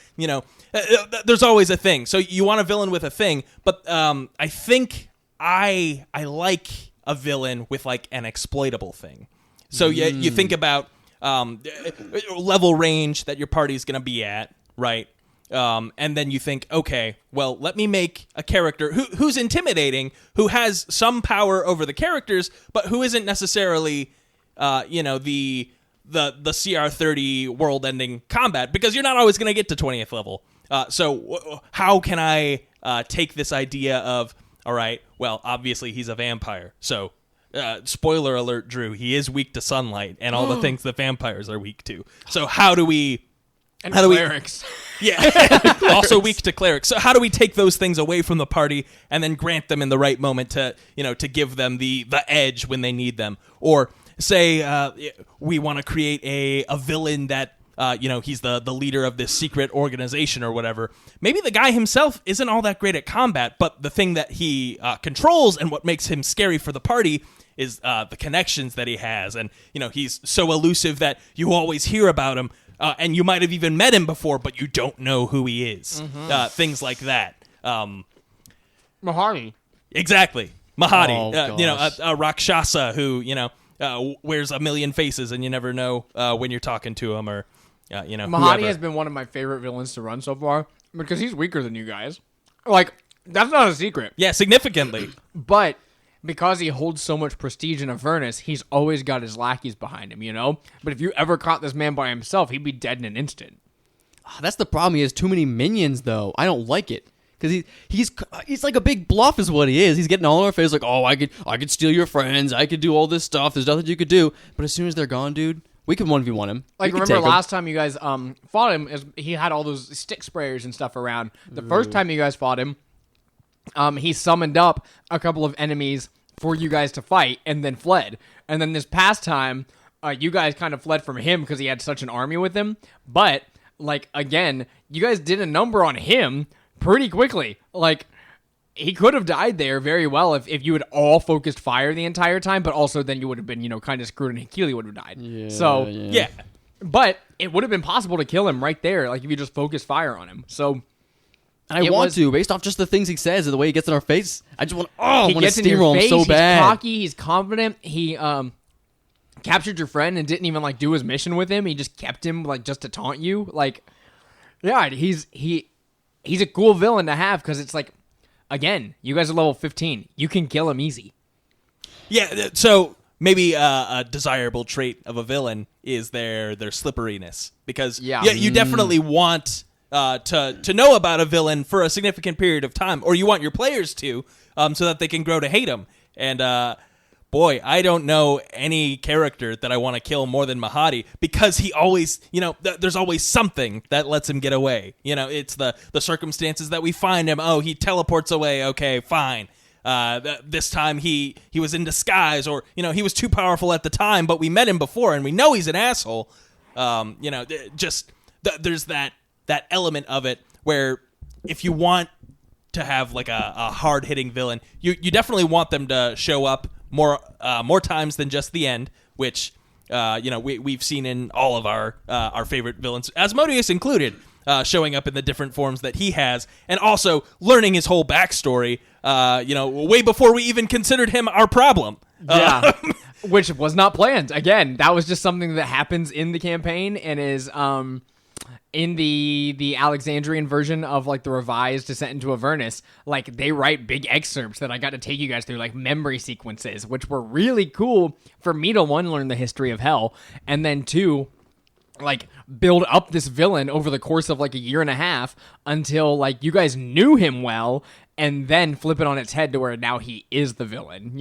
There's always a thing. So you want a villain with a thing, but I think I like a villain with like an exploitable thing. So you think about level range that your party's gonna be at, right? And then you think, okay, well, let me make a character who's intimidating, who has some power over the characters, but who isn't necessarily, the CR 30 world-ending combat, because you're not always going to get to 20th level. So how can I take this idea of, all right, well, obviously he's a vampire, so spoiler alert, Drew, he is weak to sunlight and all the things that vampires are weak to. So how do we... And clerics. Also weak to clerics. So how do we take those things away from the party and then grant them in the right moment to give them the edge when they need them? Or say we want to create a villain that he's the leader of this secret organization or whatever. Maybe the guy himself isn't all that great at combat, but the thing that he controls and what makes him scary for the party is the connections that he has. And he's so elusive that you always hear about him. And you might have even met him before, but you don't know who he is. Things like that. Mahadi. Exactly. Mahadi. Oh, A Rakshasa who, wears a million faces and you never know when you're talking to him or, Mahadi whoever. has been one of my favorite villains to run so far because he's weaker than you guys. Like, that's not a secret. Yeah, significantly. But... because he holds so much prestige in Avernus, he's always got his lackeys behind him, But if you ever caught this man by himself, he'd be dead in an instant. That's the problem. He has too many minions, though. I don't like it. Because he's like a big bluff is what he is. He's getting all in our face like, oh, I could steal your friends. I could do all this stuff. There's nothing you could do. But as soon as they're gone, dude, we can 1v1 him. Like, remember last time you guys fought him, he had all those stick sprayers and stuff around. The first time you guys fought him, he summoned up a couple of enemies for you guys to fight and then fled. And then this past time, you guys kind of fled from him because he had such an army with him. But, like, again, you guys did a number on him pretty quickly. Like, he could have died there very well if you had all focused fire the entire time, but also then you would have been, kind of screwed and Keely would have died. Yeah. But it would have been possible to kill him right there, like, if you just focused fire on him. So... I want to, based off just the things he says and the way he gets in our face. I just want to gets in your steamroll him face, so bad. He's cocky, he's confident. He captured your friend and didn't even like do his mission with him. He just kept him like just to taunt you. Like, yeah, he's a cool villain to have because it's like, again, you guys are level 15. You can kill him easy. Yeah, so maybe a desirable trait of a villain is their slipperiness, because you definitely want to know about a villain for a significant period of time, or you want your players to, so that they can grow to hate him. And boy, I don't know any character that I want to kill more than Mahadi, because he always, there's always something that lets him get away. It's the circumstances that we find him. Oh, he teleports away. Okay, fine. This time he was in disguise, or he was too powerful at the time, but we met him before and we know he's an asshole. There's that element of it where if you want to have like a hard-hitting villain, you definitely want them to show up more times than just the end, which we've seen in all of our favorite villains, Asmodeus included, showing up in the different forms that he has, and also learning his whole backstory, way before we even considered him our problem. Yeah. Which was not planned. Again, that was just something that happens in the campaign and is in the Alexandrian version of like the revised Descent into Avernus. Like, they write big excerpts that I got to take you guys through, like memory sequences, which were really cool for me to, one, learn the history of hell, and then two, like build up this villain over the course of like a year and a half until like you guys knew him well, and then flip it on its head to where now he is the villain,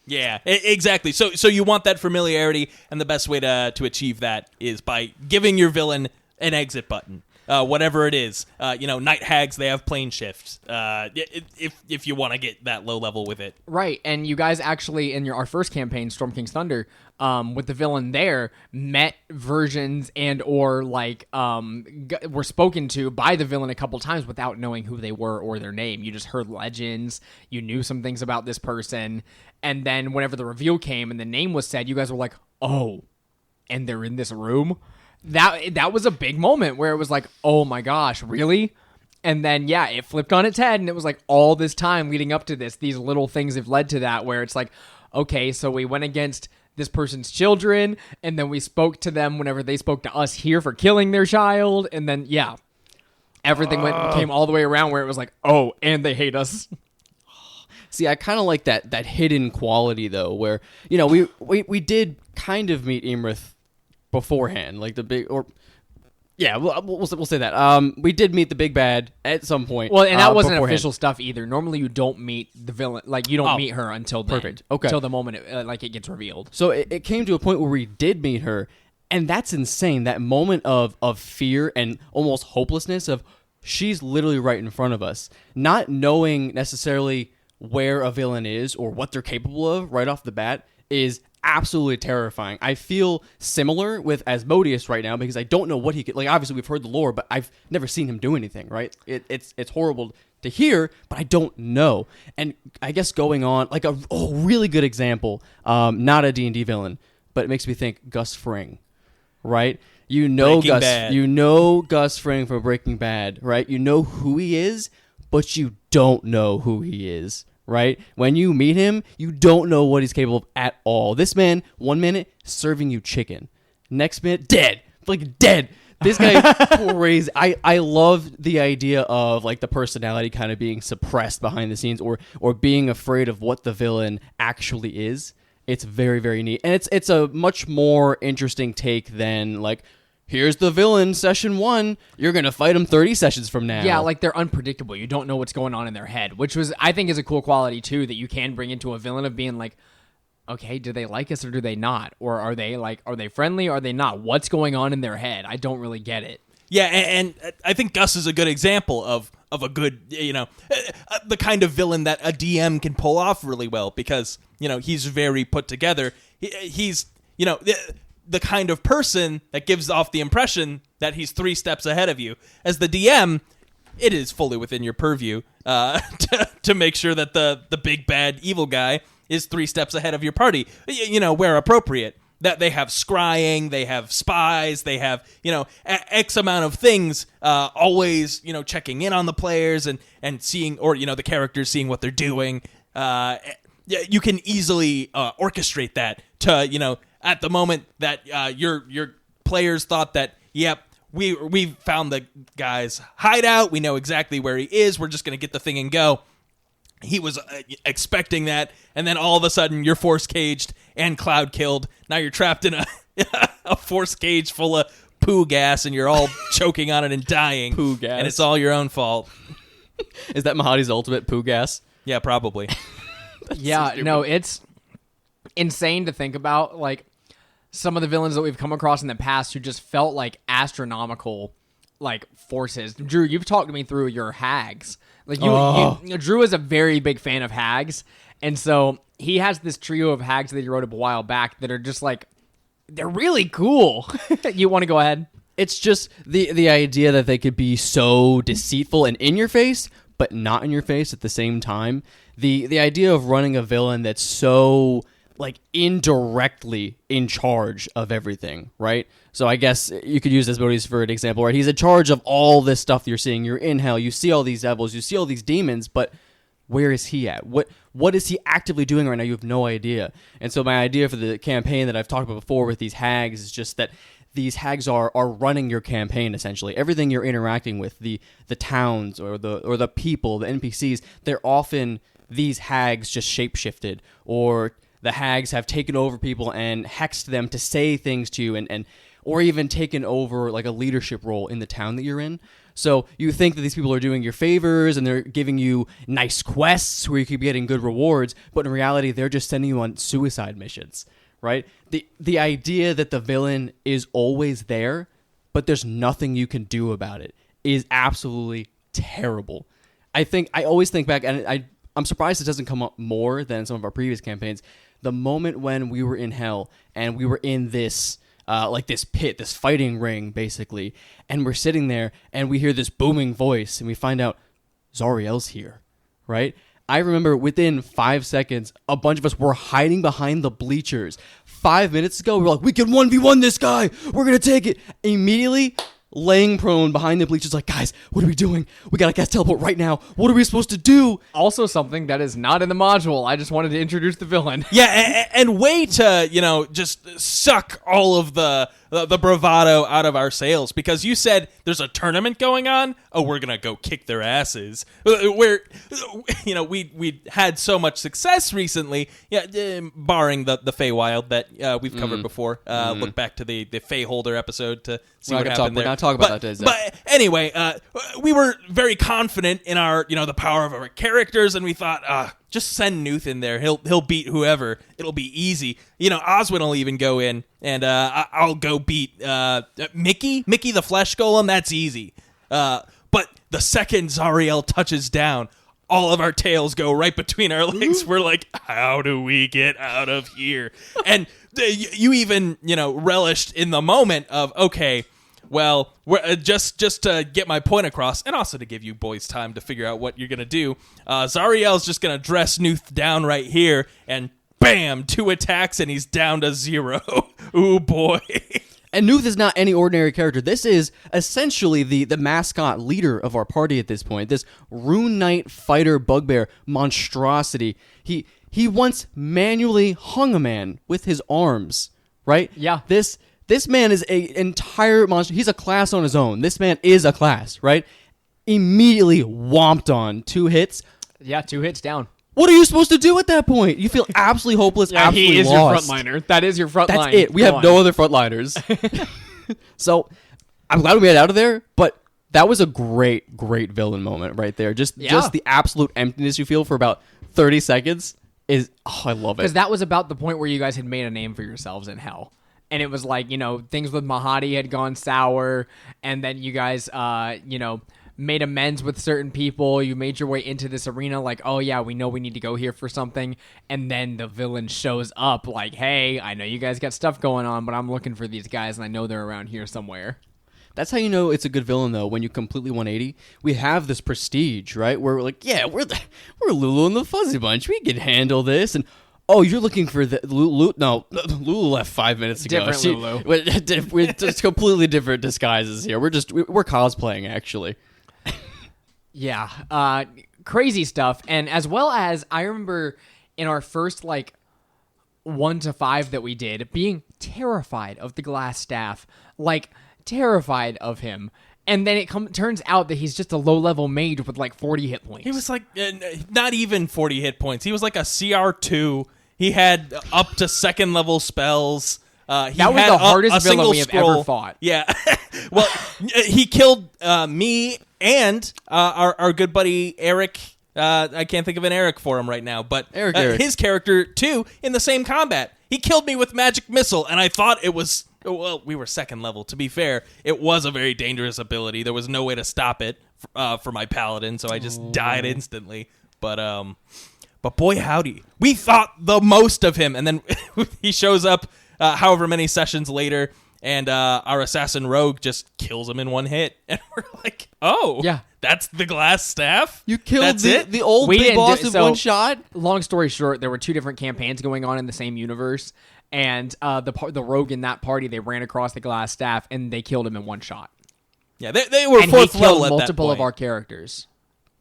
Yeah, exactly. So you want that familiarity, and the best way to achieve that is by giving your villain an exit button, whatever it is. Night hags, they have plane shifts. If you want to get that low level with it, right? And you guys actually in our first campaign, Storm King's Thunder, with the villain there, met versions and or like were spoken to by the villain a couple times without knowing who they were or their name. You just heard legends. You knew some things about this person, and then whenever the reveal came and the name was said, you guys were like, "Oh, and they're in this room." That was a big moment where it was like, oh my gosh, really? And then, yeah, it flipped on its head, and it was like all this time leading up to this, these little things have led to that, where it's like, okay, so we went against this person's children, and then we spoke to them whenever they spoke to us here for killing their child, and then, yeah, everything came all the way around where it was like, oh, and they hate us. See, I kind of like that hidden quality, though, where, we did kind of meet Imrith beforehand, like the big, or yeah, we'll say that. We did meet the big bad at some point. Well, and that wasn't official stuff either. Normally, you don't meet the villain, like you don't meet her until then. Perfect. Okay, until the moment it gets revealed. So it came to a point where we did meet her, and that's insane. That moment of fear and almost hopelessness of she's literally right in front of us, not knowing necessarily where a villain is or what they're capable of right off the bat is absolutely terrifying. I feel similar with Asmodeus right now because I don't know what he could, like, obviously we've heard the lore, but I've never seen him do anything, right? It's horrible to hear, but I don't know. And I guess going on, like a really good example, not a D&D villain, but it makes me think Gus Fring, right? You know Gus Fring from Breaking Bad, right? You know who he is, but you don't know who he is. Right? When you meet him, you don't know what he's capable of at all. This man, 1 minute, serving you chicken. Next minute, dead. Like, dead. This guy, crazy. I love the idea of, like, the personality kind of being suppressed behind the scenes or being afraid of what the villain actually is. It's very, very neat. And it's a much more interesting take than, like, here's the villain, session 1. You're going to fight him 30 sessions from now. Yeah, like they're unpredictable. You don't know what's going on in their head, which I think is a cool quality, too, that you can bring into a villain of being like, okay, do they like us or do they not? Or are they friendly or are they not? What's going on in their head? I don't really get it. Yeah, and I think Gus is a good example of of a good, the kind of villain that a DM can pull off really well, because he's very put together. He's the kind of person that gives off the impression that he's 3 steps ahead of you. As the DM, it is fully within your purview to make sure that the big bad evil guy is 3 steps ahead of your party, where appropriate. That they have scrying, they have spies, they have, X amount of things, always, checking in on the players and seeing, or, the characters seeing what they're doing. You can easily orchestrate that to, at the moment that your players thought that, yep, we found the guy's hideout, we know exactly where he is, we're just going to get the thing and go. He was expecting that, and then all of a sudden you're force caged and cloud killed. Now you're trapped in a force cage full of poo gas, and you're all choking on it and dying. Poo gas. And it's all your own fault. Is that Mahadi's ultimate poo gas? Yeah, probably. Yeah, no, it's insane to think about, like, some of the villains that we've come across in the past who just felt like astronomical, like, forces. Drew, you've talked me through your hags. Like Drew is a very big fan of hags, and so he has this trio of hags that he wrote up a while back that are just like, they're really cool. You want to go ahead? It's just the idea that they could be so deceitful and in your face, but not in your face at the same time. The idea of running a villain that's so like indirectly in charge of everything, right? So I guess you could use Asmodeus for an example, right? He's in charge of all this stuff you're seeing. You're in hell. You see all these devils. You see all these demons, but where is he at? What is he actively doing right now? You have no idea. And so my idea for the campaign that I've talked about before with these hags is just that these hags are running your campaign, essentially. Everything you're interacting with, the towns or the people, the NPCs, they're often these hags just shapeshifted, or the hags have taken over people and hexed them to say things to you, and or even taken over like a leadership role in the town that you're in. So you think that these people are doing your favors and they're giving you nice quests where you could be getting good rewards, but in reality, they're just sending you on suicide missions, right? The idea that the villain is always there, but there's nothing you can do about it, is absolutely terrible. I always think back, and I'm surprised it doesn't come up more than some of our previous campaigns. The moment when we were in hell and we were in this this pit, this fighting ring, basically, and we're sitting there and we hear this booming voice and we find out Zariel's here, right? I remember within 5 seconds, a bunch of us were hiding behind the bleachers. 5 minutes ago, we were like, we can 1v1 this guy. We're going to take it. Immediately, laying prone behind the bleachers like, guys, what are we doing? We got to cast teleport right now. What are we supposed to do? Also something that is not in the module. I just wanted to introduce the villain. Yeah, and way to, just suck all of the bravado out of our sails, because you said there's a tournament going on. Oh, we're going to go kick their asses. Where, we had so much success recently, barring the Feywild that we've covered before. Look back to the Feyholder episode to see what happened there. We're not talking about that today. But anyway, we were very confident in our, the power of our characters, and we thought, just send Nuth in there. He'll beat whoever. It'll be easy. Oswin will even go in, and I'll go beat Mickey the Flesh Golem. That's easy. But the second Zariel touches down, all of our tails go right between our legs. We're like, how do we get out of here? And you even, relished in the moment of, okay, well, we're, just to get my point across, and also to give you boys time to figure out what you're going to do, Zariel's just going to dress Nuth down right here, and bam, 2 attacks, and he's down to 0. Ooh, boy. And Nuth is not any ordinary character. This is essentially the mascot leader of our party at this point. This Rune Knight fighter bugbear monstrosity. He once manually hung a man with his arms, right? Yeah. This man is an entire monster. He's a class on his own. This man is a class, right? Immediately whomped on 2 hits. Yeah, 2 hits down. What are you supposed to do at that point? You feel absolutely hopeless, absolutely he is lost. your frontliner. That is your frontline. That's it. We have no other frontliners. So I'm glad we made it out of there, but that was a great, great villain moment right there. Just the absolute emptiness you feel for about 30 seconds is, I love it. Because that was about the point where you guys had made a name for yourselves in hell. And it was like, things with Mahadi had gone sour, and then you guys, made amends with certain people. You made your way into this arena like, oh yeah, we know we need to go here for something. And then the villain shows up like, hey, I know you guys got stuff going on, but I'm looking for these guys and I know they're around here somewhere. That's how you know it's a good villain, though, when you completely 180. We have this prestige, right? Where we're like, yeah, we're Lulu and the Fuzzy Bunch. We can handle this. And, oh, you're looking for the Lulu? No, Lulu left 5 minutes ago. Different Lulu. We're just completely different disguises here. We're cosplaying, actually. Yeah, crazy stuff. And as well as, I remember in our first, 1 to 5 that we did, being terrified of the glass staff. Terrified of him. And then it turns out that he's just a low-level mage with 40 hit points. He was not even 40 hit points. He was like a CR2. He had up to second level spells. That was the hardest villain we have ever fought. Yeah. Well, he killed me and our good buddy Eric. I can't think of an Eric for him right now, but Eric. His character too in the same combat. He killed me with magic missile, and I thought it was. Well, we were second level. To be fair, it was a very dangerous ability. There was no way to stop it for my paladin, so I just died instantly. But boy, howdy, we thought the most of him, and then he shows up however many sessions later, and our assassin rogue just kills him in one hit, and we're like, oh, yeah, that's the glass staff. You killed the old big boss in one shot. Long story short, there were 2 different campaigns going on in the same universe. And the rogue in that party, they ran across the glass staff and they killed him in one shot. Yeah, they were and fourth he killed level at multiple that of point. our characters.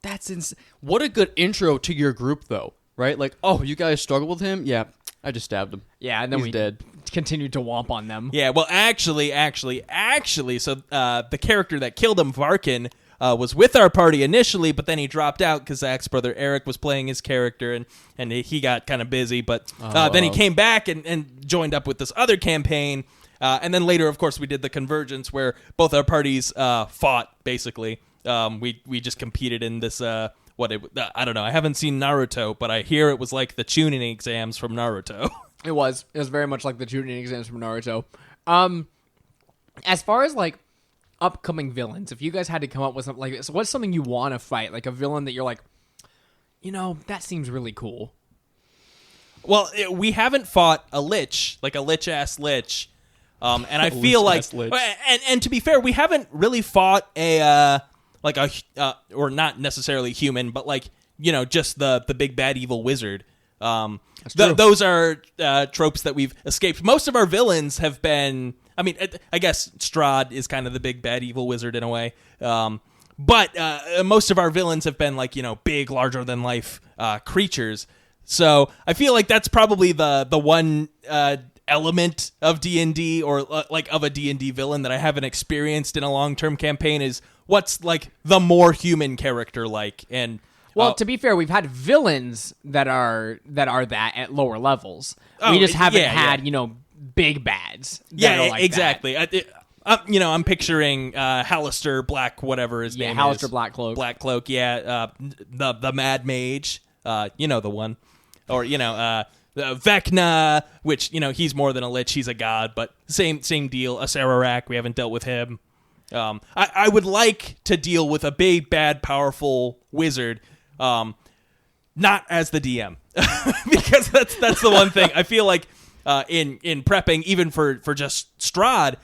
That's insane. What a good intro to your group, though, right? Like, oh, you guys struggle with him? Yeah, I just stabbed him. Yeah, and then we dead. Continued to womp on them. Yeah, well, actually, so the character that killed him, Varkin, was with our party initially, but then he dropped out because Zach's brother Eric was playing his character, and he got kind of busy. But then he came back and joined up with this other campaign. And then later, of course, we did the convergence where both our parties fought, basically. We just competed in this, I don't know. I haven't seen Naruto, but I hear it was like the tuning exams from Naruto. It was very much like the tuning exams from Naruto. As far as upcoming villains, if you guys had to come up with something like this, what's something you want to fight? Like a villain that you're like, that seems really cool. Well, we haven't fought a lich, like a lich-ass lich. And I feel like, and to be fair, we haven't really fought or not necessarily human, but just the big bad evil wizard. Those are tropes that we've escaped. Most of our villains have been, I guess Strahd is kind of the big bad evil wizard in a way. But most of our villains have been big, larger than life creatures. So I feel like that's probably the one element of D&D or of a D&D villain that I haven't experienced in a long-term campaign is what's the more human character like. And well, to be fair, we've had villains that are that at lower levels. We just haven't had big bads. Yeah, exactly. I'm picturing Hallister Black, whatever his name is. Hallister Blackcloak. Blackcloak, yeah. The Mad Mage, the one. Or, Vecna, which, he's more than a lich, he's a god, but same deal. Acererak, we haven't dealt with him. I would like to deal with a big, bad, powerful wizard, not as the DM. Because that's the one thing. I feel like in prepping, even for just Strahd,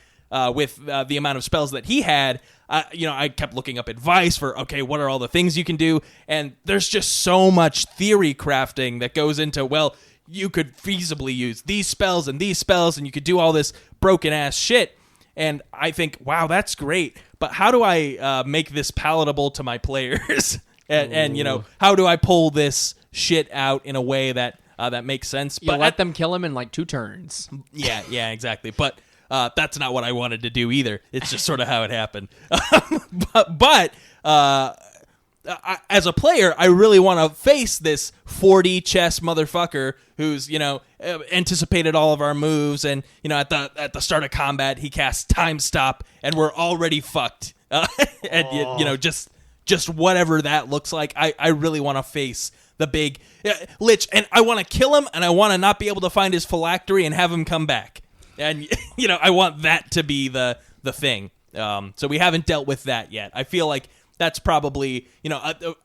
with the amount of spells that he had, I kept looking up advice for, okay, what are all the things you can do? And there's just so much theory crafting that goes into, well, you could feasibly use these spells, and you could do all this broken-ass shit. And I think, wow, that's great. But how do I make this palatable to my players? and how do I pull this shit out in a way that makes sense? But let them kill him in 2 turns. Yeah, exactly. But that's not what I wanted to do either. It's just sort of how it happened. But as a player, I really want to face this 40 chess motherfucker who's, anticipated all of our moves, and, at the start of combat, he casts Time Stop, and we're already fucked. And, just whatever that looks like, I really want to face the big lich, and I want to kill him, and I want to not be able to find his phylactery and have him come back. And, I want that to be the thing. So we haven't dealt with that yet. I feel like that's probably,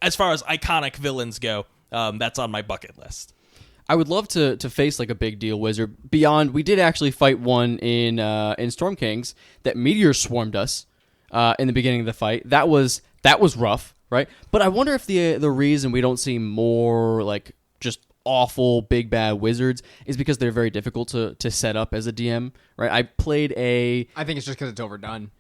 as far as iconic villains go, that's on my bucket list. I would love to face like a big deal wizard. Beyond, we did actually fight one in Storm Kings that meteor swarmed us in the beginning of the fight. That was rough, right? But I wonder if the reason we don't see more like just awful big bad wizards is because they're very difficult to set up as a DM, right? I think it's just because it's overdone.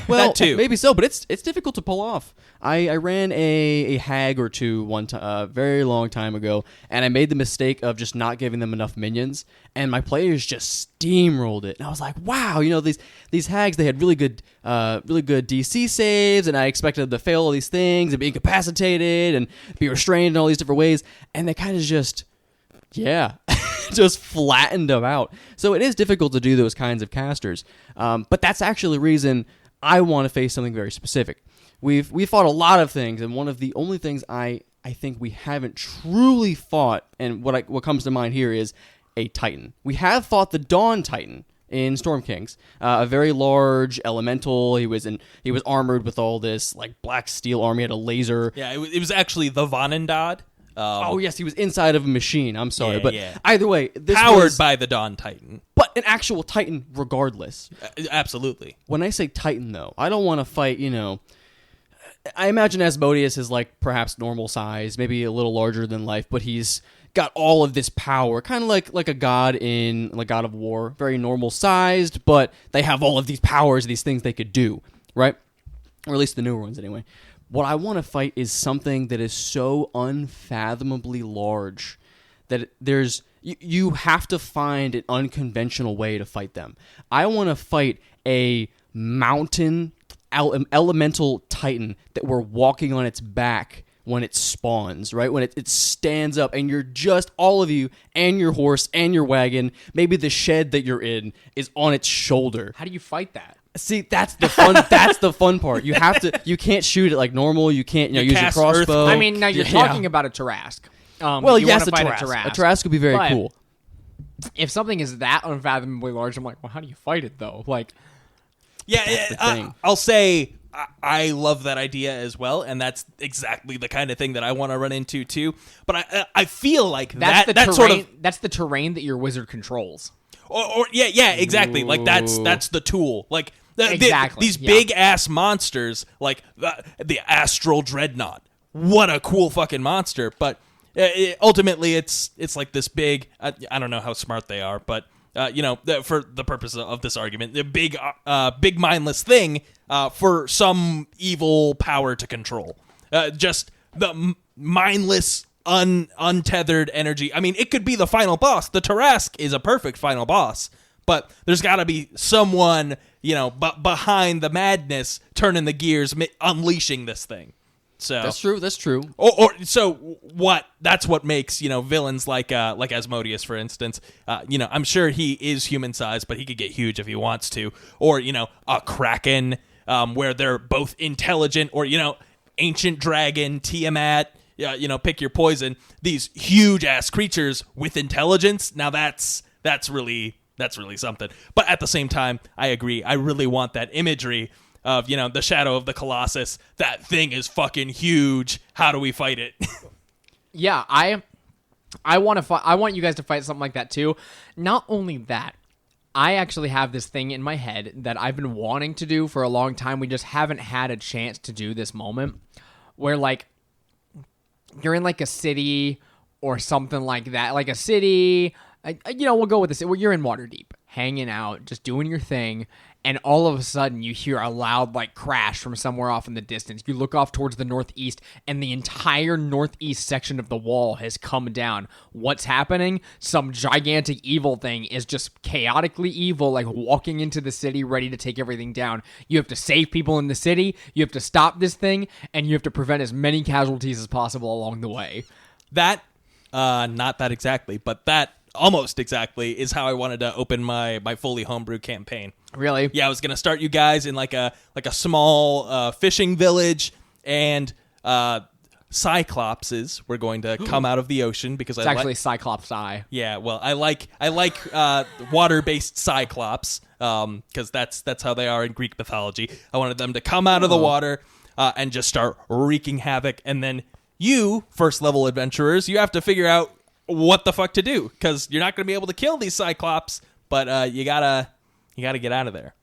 Well, that too. Maybe so, but it's difficult to pull off. I ran a hag or two one time, very long time ago, and I made the mistake of just not giving them enough minions, and my players just steamrolled it. And I was like, wow, these hags, they had really good DC saves, and I expected them to fail all these things and be incapacitated and be restrained in all these different ways, and they kind of just just flattened them out. So it is difficult to do those kinds of casters. But that's actually the reason I want to face something very specific. We've fought a lot of things, and one of the only things I think we haven't truly fought, and what comes to mind here is a Titan. We have fought the Dawn Titan in Storm Kings, a very large elemental. He was armored with all this like black steel armor. He had a laser. Yeah, it was actually the Vanendad. Oh yes, he was inside of a machine. I'm sorry, Yeah, but yeah. either way, this Powered was, by the Dawn Titan. but an actual Titan regardless. Absolutely. When I say Titan, though, I don't want to fight, I imagine Asmodeus is like perhaps normal size, maybe a little larger than life, but he's got all of this power, kind of like a god in like God of War, very normal sized, but they have all of these powers, these things they could do, right? Or at least the newer ones anyway. What I want to fight is something that is so unfathomably large that you have to find an unconventional way to fight them. I want to fight a mountain elemental titan that we're walking on its back when it spawns, right? When it stands up and you're just, all of you and your horse and your wagon, maybe the shed that you're in is on its shoulder. How do you fight that? See, that's the fun. That's the fun part. You have to. You can't shoot it like normal. You can't. Use your cast crossbow. earthquake. I mean, now you're talking about a Tarrasque. Well, you yes, wanna fight a a Tarrasque. A Tarrasque would be very But cool. If something is that unfathomably large, I'm like, well, how do you fight it though? Like, Yeah, the thing. I'll say I love that idea as well, and that's exactly the kind of thing that I want to run into too. But I feel like that's the that terrain. sort of That's the terrain that your wizard controls. or exactly. Ooh. Like that's the tool. Like Exactly, these yeah. big ass monsters, like the Astral Dreadnought. What a cool fucking monster! But ultimately, it's like this big. I don't know how smart they are, but for the purpose of this argument, the big mindless thing for some evil power to control. Just the mindless, untethered energy. I mean, it could be the final boss. The Tarrasque is a perfect final boss, but there's got to be someone, behind the madness, turning the gears, unleashing this thing. So That's true. That's true. So what? That's what makes villains like Asmodeus, for instance. I'm sure he is human sized, but he could get huge if he wants to. Or a Kraken, where they're both intelligent. Or ancient dragon, Tiamat. Pick your poison. These huge ass creatures with intelligence. Now that's really something. But at the same time, I agree. I really want that imagery of the shadow of the Colossus. That thing is fucking huge. How do we fight it? Yeah, I want to fight. I want you guys to fight something like that too. Not only that, I actually have this thing in my head that I've been wanting to do for a long time. We just haven't had a chance to do this moment, where like you're in like a city or something like that, like a city. We'll go with this. You're in Waterdeep, hanging out, just doing your thing. And all of a sudden, you hear a loud, like, crash from somewhere off in the distance. You look off towards the northeast, and the entire northeast section of the wall has come down. What's happening? Some gigantic evil thing is just chaotically evil, like, walking into the city, ready to take everything down. You have to save people in the city, you have to stop this thing, and you have to prevent as many casualties as possible along the way. That, not that exactly, but that almost exactly is how I wanted to open my fully homebrew campaign. Really? Yeah, I was gonna start you guys in like a small fishing village, and cyclopses were going to come out of the ocean because It's actually Cyclops Eye. Yeah, well, I like water-based cyclops because that's how they are in Greek mythology. I wanted them to come out of the water. and just start wreaking havoc. And then you, first level adventurers, you have to figure out what the fuck to do, because you're not going to be able to kill these Cyclops, but you gotta get out of there.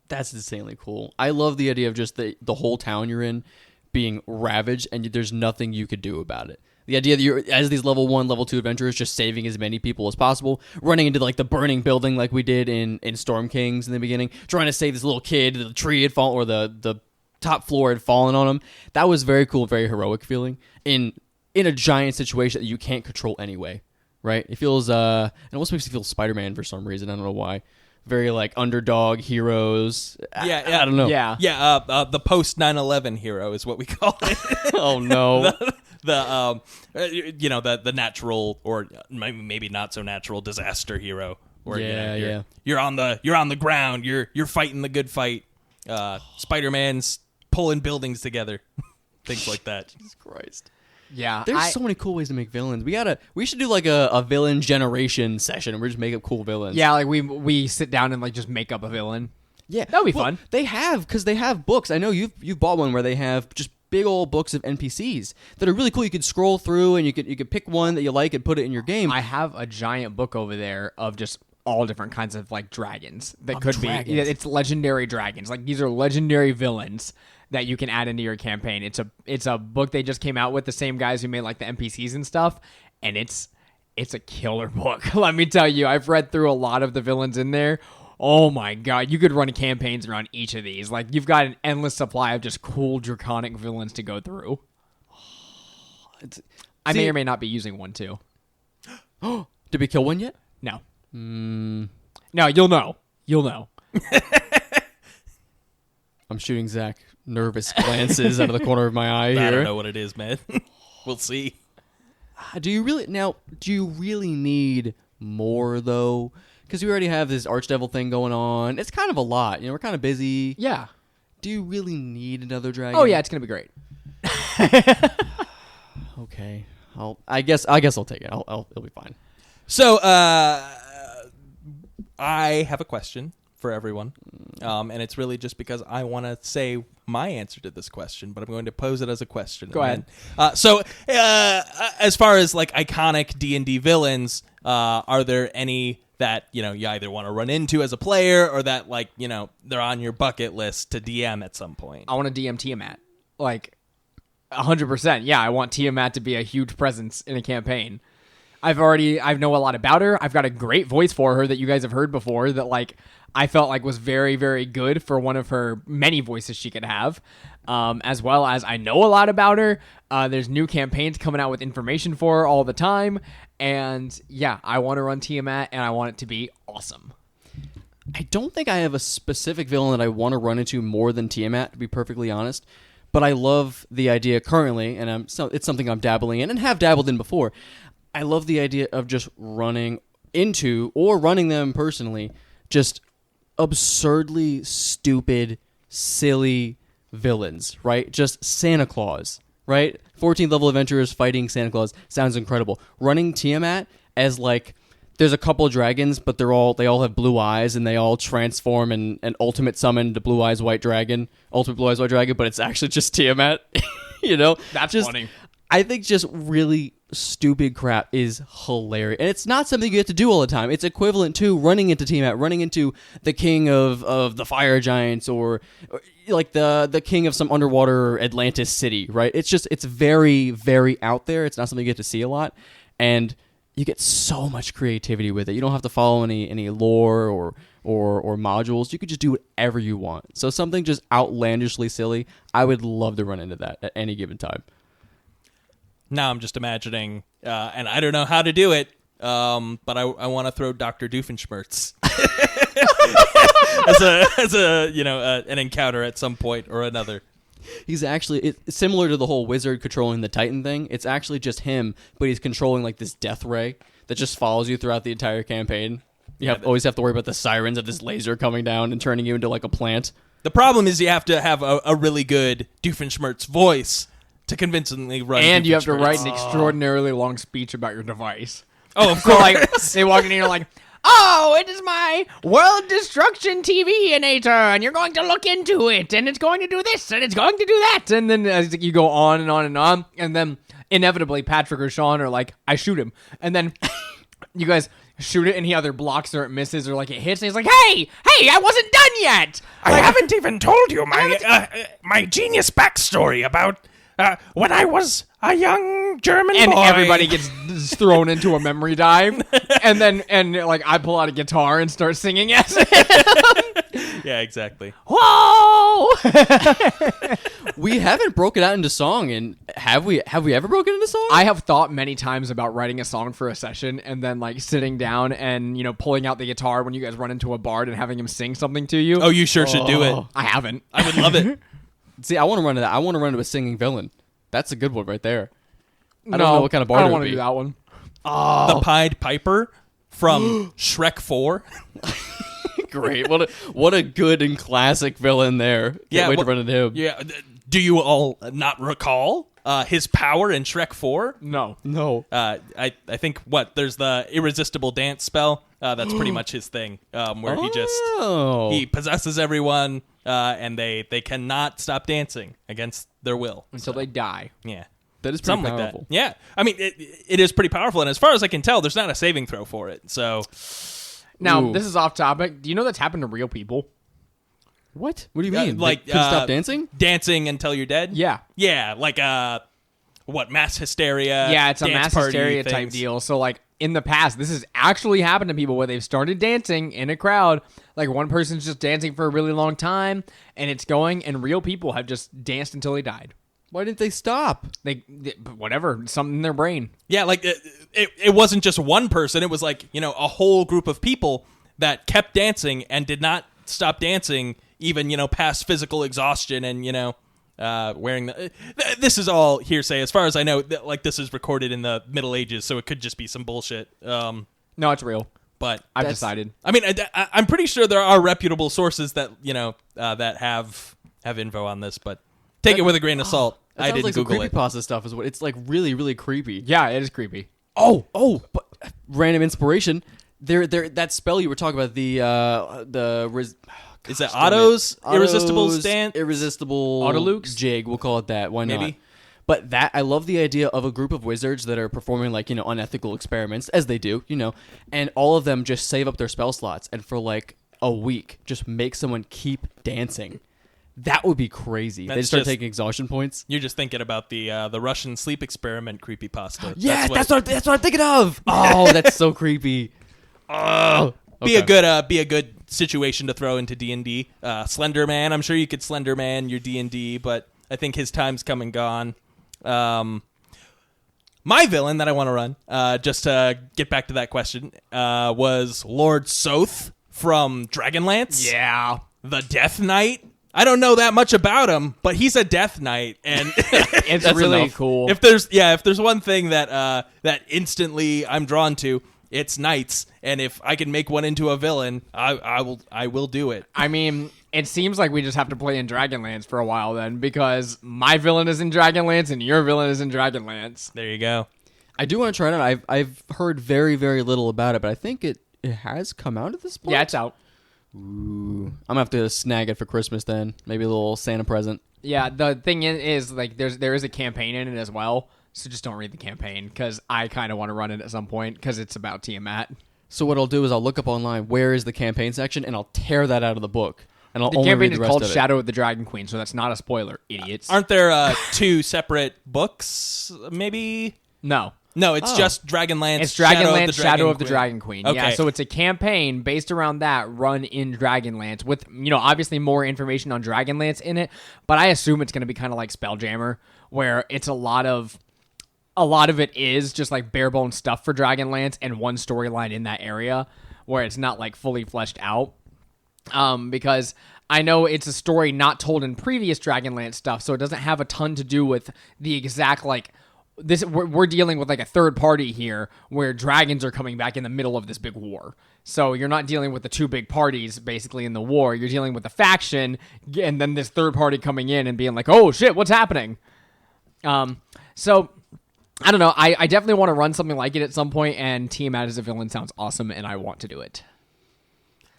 That's insanely cool. I love the idea of just the whole town you're in being ravaged, and there's nothing you could do about it. The idea that you're, as these level 1, level 2 adventurers, just saving as many people as possible, running into like the burning building like we did in Storm Kings in the beginning, trying to save this little kid, the tree had fallen, or the top floor had fallen on him. That was very cool, very heroic feeling in a giant situation that you can't control anyway, right? It feels, it almost makes you feel Spider-Man for some reason. I don't know why. Very like underdog heroes. Yeah, I don't know. Yeah. The post 9/11 hero is what we call it. Oh no. the natural, or maybe not so natural, disaster hero. Or, you're on the ground. You're fighting the good fight. Spider-Man's pulling buildings together. Things like that. Jesus Christ. Yeah, There's so many cool ways to make villains. We should do like a villain generation session, and we just make up cool villains. Yeah, like we sit down and like just make up a villain. Yeah, that would be fun. They have books. I know you've bought one where they have just big old books of NPCs that are really cool. You could scroll through and you could pick one that you like and put it in your game. I have a giant book over there of just all different kinds of like dragons that could dragons. be. It's legendary dragons. Like these are legendary villains that you can add into your campaign. It's a book they just came out with, the same guys who made like the NPCs and stuff, and it's a killer book. Let me tell you, I've read through a lot of the villains in there. Oh my god, you could run campaigns around each of these. Like you've got an endless supply of just cool draconic villains to go through. I may or may not be using one too. Did we kill one yet? No. No, you'll know. You'll know. I'm shooting Zach nervous glances out of the corner of my eye here. I don't know what it is, man. We'll see. Do you really need more though? Because we already have this Archdevil thing going on. It's kind of a lot. We're kind of busy. Yeah. Do you really need another dragon? Oh yeah, it's gonna be great. Okay. I guess I'll take it. It'll be fine. So, I have a question for everyone, and it's really just because I want to say my answer to this question, but I'm going to pose it as a question. Go ahead. So, as far as like iconic D&D villains, are there any that you either want to run into as a player, or that like they're on your bucket list to DM at some point? I want to DM Tiamat, like 100%. Yeah, I want Tiamat to be a huge presence in a campaign. I know a lot about her. I've got a great voice for her that you guys have heard before that like I felt like was very, very good for one of her many voices she could have. As well as I know a lot about her. There's new campaigns coming out with information for her all the time. And yeah, I want to run Tiamat and I want it to be awesome. I don't think I have a specific villain that I want to run into more than Tiamat, to be perfectly honest. But I love the idea currently, and it's something I'm dabbling in and have dabbled in before. I love the idea of just running into, or running them personally, just absurdly stupid, silly villains, right? Just Santa Claus, right? 14th level adventurers fighting Santa Claus sounds incredible. Running Tiamat as like, there's a couple dragons, but they all have blue eyes, and they all transform and ultimate summon the Blue Eyes White Dragon, ultimate Blue Eyes White Dragon, but it's actually just Tiamat. That's just funny. I think just really stupid crap is hilarious. And it's not something you have to do all the time. It's equivalent to running into Tiamat, running into the king of the fire giants, or like the king of some underwater Atlantis city, right? It's very, very out there. It's not something you get to see a lot. And you get so much creativity with it. You don't have to follow any lore or modules. You could just do whatever you want. So something just outlandishly silly, I would love to run into that at any given time. Now I'm just imagining, and I don't know how to do it, but I want to throw Dr. Doofenshmirtz as an encounter at some point or another. He's actually it's similar to the whole wizard controlling the Titan thing. It's actually just him, but he's controlling like this death ray that just follows you throughout the entire campaign. You always have to worry about the sirens of this laser coming down and turning you into like a plant. The problem is you have to have a really good Doofenshmirtz voice to convincingly run. And you have to write an extraordinarily long speech about your device. Oh, of So course. like they walk in and you're like, oh, it is my world destruction TV-inator, and you're going to look into it, and it's going to do this, and it's going to do that. And then as you go on and on and on, and then inevitably Patrick or Sean are like, I shoot him. And then you guys shoot it, and he either blocks or it misses or like it hits, and he's like, hey, I wasn't done yet. I haven't even told you my genius backstory about when I was a young German and boy. everybody gets thrown into a memory dive, and then like I pull out a guitar and start singing as it. Yeah, exactly. Whoa! We haven't broken out into song, and have we ever broken into song? I have thought many times about writing a song for a session and then like sitting down and pulling out the guitar when you guys run into a bard and having him sing something to you. Oh, you sure should do it. I haven't. I would love it. See, I want to run to that. I want to run to a singing villain. That's a good one right there. I don't know what kind of bard I it don't would want to be. do that one. The Pied Piper from Shrek 4. Great. What a good and classic villain there. Can't wait to run into him. Yeah. Do you all not recall his power in Shrek 4? No. I think there's the irresistible dance spell. That's pretty much his thing, where he possesses everyone, and they cannot stop dancing against their will Until they die. Yeah, That is pretty something powerful. like that. Yeah, I mean it is pretty powerful, and as far as I can tell, there's not a saving throw for it. So Now, Ooh. this is off topic. Do you know that's happened to real people? What? What do you mean? like They couldn't stop dancing? dancing until you're dead. Yeah. like mass hysteria. Yeah, it's a dance mass party hysteria type things. deal. So, like, in the past, this has actually happened to people where they've started dancing in a crowd. Like, one person's just dancing for a really long time, and it's going, and real people have just danced until they died. Why didn't they stop? Whatever, something in their brain. Yeah, like it wasn't just one person. It was like, a whole group of people that kept dancing and did not stop dancing even, past physical exhaustion and, wearing the... This is all hearsay. As far as I know, this is recorded in the Middle Ages, so it could just be some bullshit. No, it's real. But I've decided. I mean, I'm pretty sure there are reputable sources that, that have info on this, but take it with a grain of salt. That I sounds didn't like some Google it. creepypasta stuff is what it's like. Really, really creepy. Yeah, it is creepy. But random inspiration. There. That spell you were talking about. Is it Otto's irresistible stance? Irresistible Autoluke's? jig. We'll call it that. Why not? Maybe. But I love the idea of a group of wizards that are performing like unethical experiments as they do, and all of them just save up their spell slots and for like a week just make someone keep dancing. That would be crazy. They That's start just- taking exhaustion points. You're just thinking about the Russian sleep experiment creepypasta. Yeah, that's what I'm thinking of. Oh, that's so creepy. Oh, Be a good situation to throw into D&D. Slender Man, I'm sure you could Slender Man your D&D, but I think his time's come and gone. My villain that I want to run, just to get back to that question, was Lord Soth from Dragonlance. Yeah. The Death Knight. I don't know that much about him, but he's a Death Knight, and It's really enough. cool. if there's one thing that instantly I'm drawn to, it's knights, and if I can make one into a villain, I will do it. I mean, it seems like we just have to play in Dragonlance for a while then, because my villain is in Dragonlance and your villain is in Dragonlance. There you go. I do want to try it out. I've heard very, very little about it, but I think it has come out at this point. Yeah, it's out. Ooh. I'm gonna have to snag it for Christmas then. Maybe a little Santa present. Yeah, the thing is like there is a campaign in it as well, so just don't read the campaign because I kind of want to run it at some point because it's about Tiamat. So what I'll do is I'll look up online where is the campaign section and I'll tear that out of the book and I'll The only campaign read is the rest called of it. Shadow of the Dragon Queen, so that's not a spoiler, idiots. Aren't there two separate books? Maybe. No. No, it's just Dragonlance. It's Dragonlance Shadow of the Dragon Queen. Okay. Yeah, so it's a campaign based around that run in Dragonlance with, obviously more information on Dragonlance in it, but I assume it's going to be kind of like Spelljammer where it's a lot of it is just like bare bones stuff for Dragonlance and one storyline in that area where it's not like fully fleshed out. Because I know it's a story not told in previous Dragonlance stuff, so it doesn't have a ton to do with the exact this. We're dealing with like a third party here where dragons are coming back in the middle of this big war. So you're not dealing with the two big parties basically in the war. You're dealing with the faction and then this third party coming in and being like, oh shit, what's happening? So I don't know. I definitely want to run something like it at some point, and Tiamat as a villain sounds awesome, and I want to do it.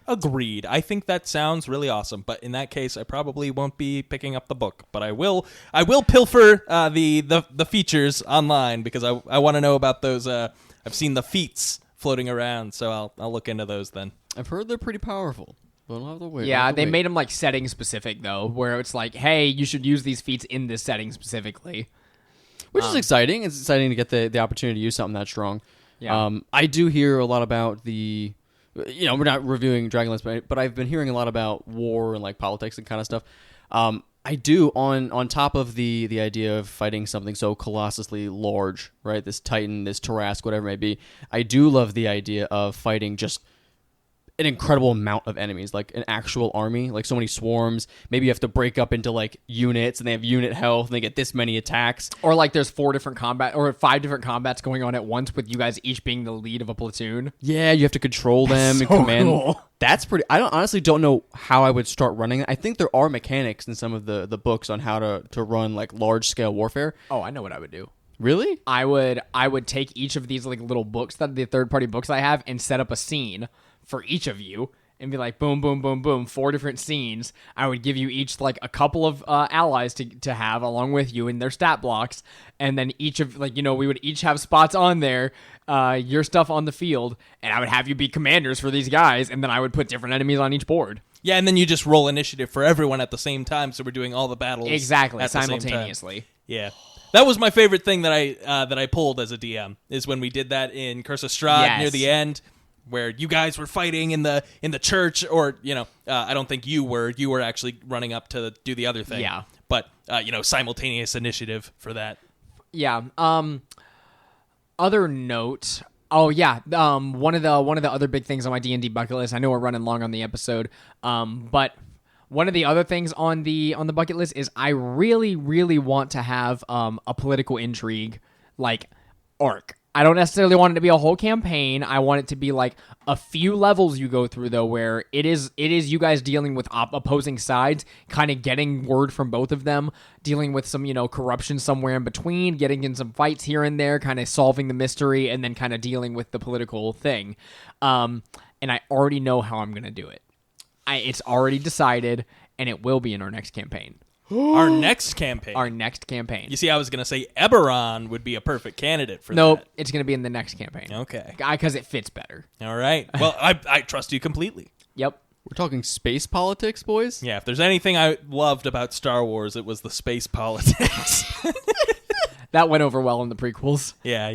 Agreed. I think that sounds really awesome, but in that case, I probably won't be picking up the book. But I will pilfer the features online because I want to know about those. I've seen the feats floating around, so I'll look into those then. I've heard they're pretty powerful. We'll have to wait. Yeah, they made them like setting specific though, where it's like, hey, you should use these feats in this setting specifically, which is exciting. It's exciting to get the opportunity to use something that strong. Yeah. I do hear a lot about the. We're not reviewing Dragonlance, but I've been hearing a lot about war and like politics and kind of stuff. I do on top of the idea of fighting something so colossusly large, right? This Titan, this Tarrasque, whatever it may be. I do love the idea of fighting just an incredible amount of enemies, like an actual army, like so many swarms. Maybe you have to break up into like units, and they have unit health, and they get this many attacks. Or like there's 5 different combats going on at once, with you guys each being the lead of a platoon. Yeah, you have to control them and command. Cool. That's pretty. I honestly don't know how I would start running it. I think there are mechanics in some of the books on how to run like large scale warfare. Oh, I know what I would do. Really? I would take each of these like little books, that the third party books I have, and set up a scene for each of you and be like, boom, boom, boom, boom, 4 different scenes. I would give you each like a couple of allies to have along with you in their stat blocks. And then each of we would each have spots on there, your stuff on the field. And I would have you be commanders for these guys. And then I would put different enemies on each board. Yeah, and then you just roll initiative for everyone at the same time. So we're doing all the battles Exactly. at the same time. Simultaneously. Yeah. That was my favorite thing that I pulled as a DM, is when we did that in Curse of Strahd near the end, where you guys were fighting in the church, or I don't think you were actually running up to do the other thing. Yeah. But simultaneous initiative for that. Yeah. Other note. Oh yeah. One of the other big things on my D&D bucket list. I know we're running long on the episode. But one of the other things on the bucket list is I really, really want to have a political intrigue like arc. I don't necessarily want it to be a whole campaign. I want it to be like a few levels you go through though, where it is you guys dealing with opposing sides, kind of getting word from both of them, dealing with some corruption somewhere in between, getting in some fights here and there, kind of solving the mystery, and then kind of dealing with the political thing. And I already know how I'm gonna do it. It's already decided, and it will be in our next campaign. Our next campaign. Our next campaign. You see, I was going to say Eberron would be a perfect candidate for that. Nope, it's going to be in the next campaign. Okay. Because it fits better. All right. Well, I trust you completely. Yep. We're talking space politics, boys? Yeah, if there's anything I loved about Star Wars, it was the space politics. That went over well in the prequels. Yeah.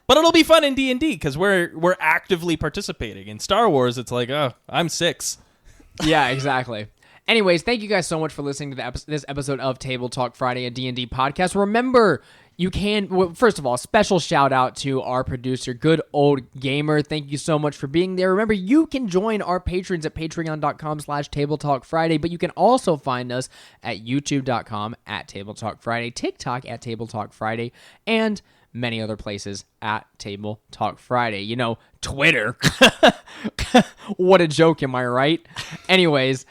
But it'll be fun in D&D because we're actively participating. In Star Wars, it's like, oh, I'm 6. Yeah, exactly. Anyways, thank you guys so much for listening to this episode of Table Talk Friday, a D&D podcast. Remember, you can, first of all, special shout out to our producer, Good Old Gamer. Thank you so much for being there. Remember, you can join our patrons at patreon.com/TableTalkFriday, but you can also find us at youtube.com@TableTalkFriday, TikTok @TableTalkFriday, and many other places at Table Talk Friday. Twitter. What a joke, am I right? Anyways,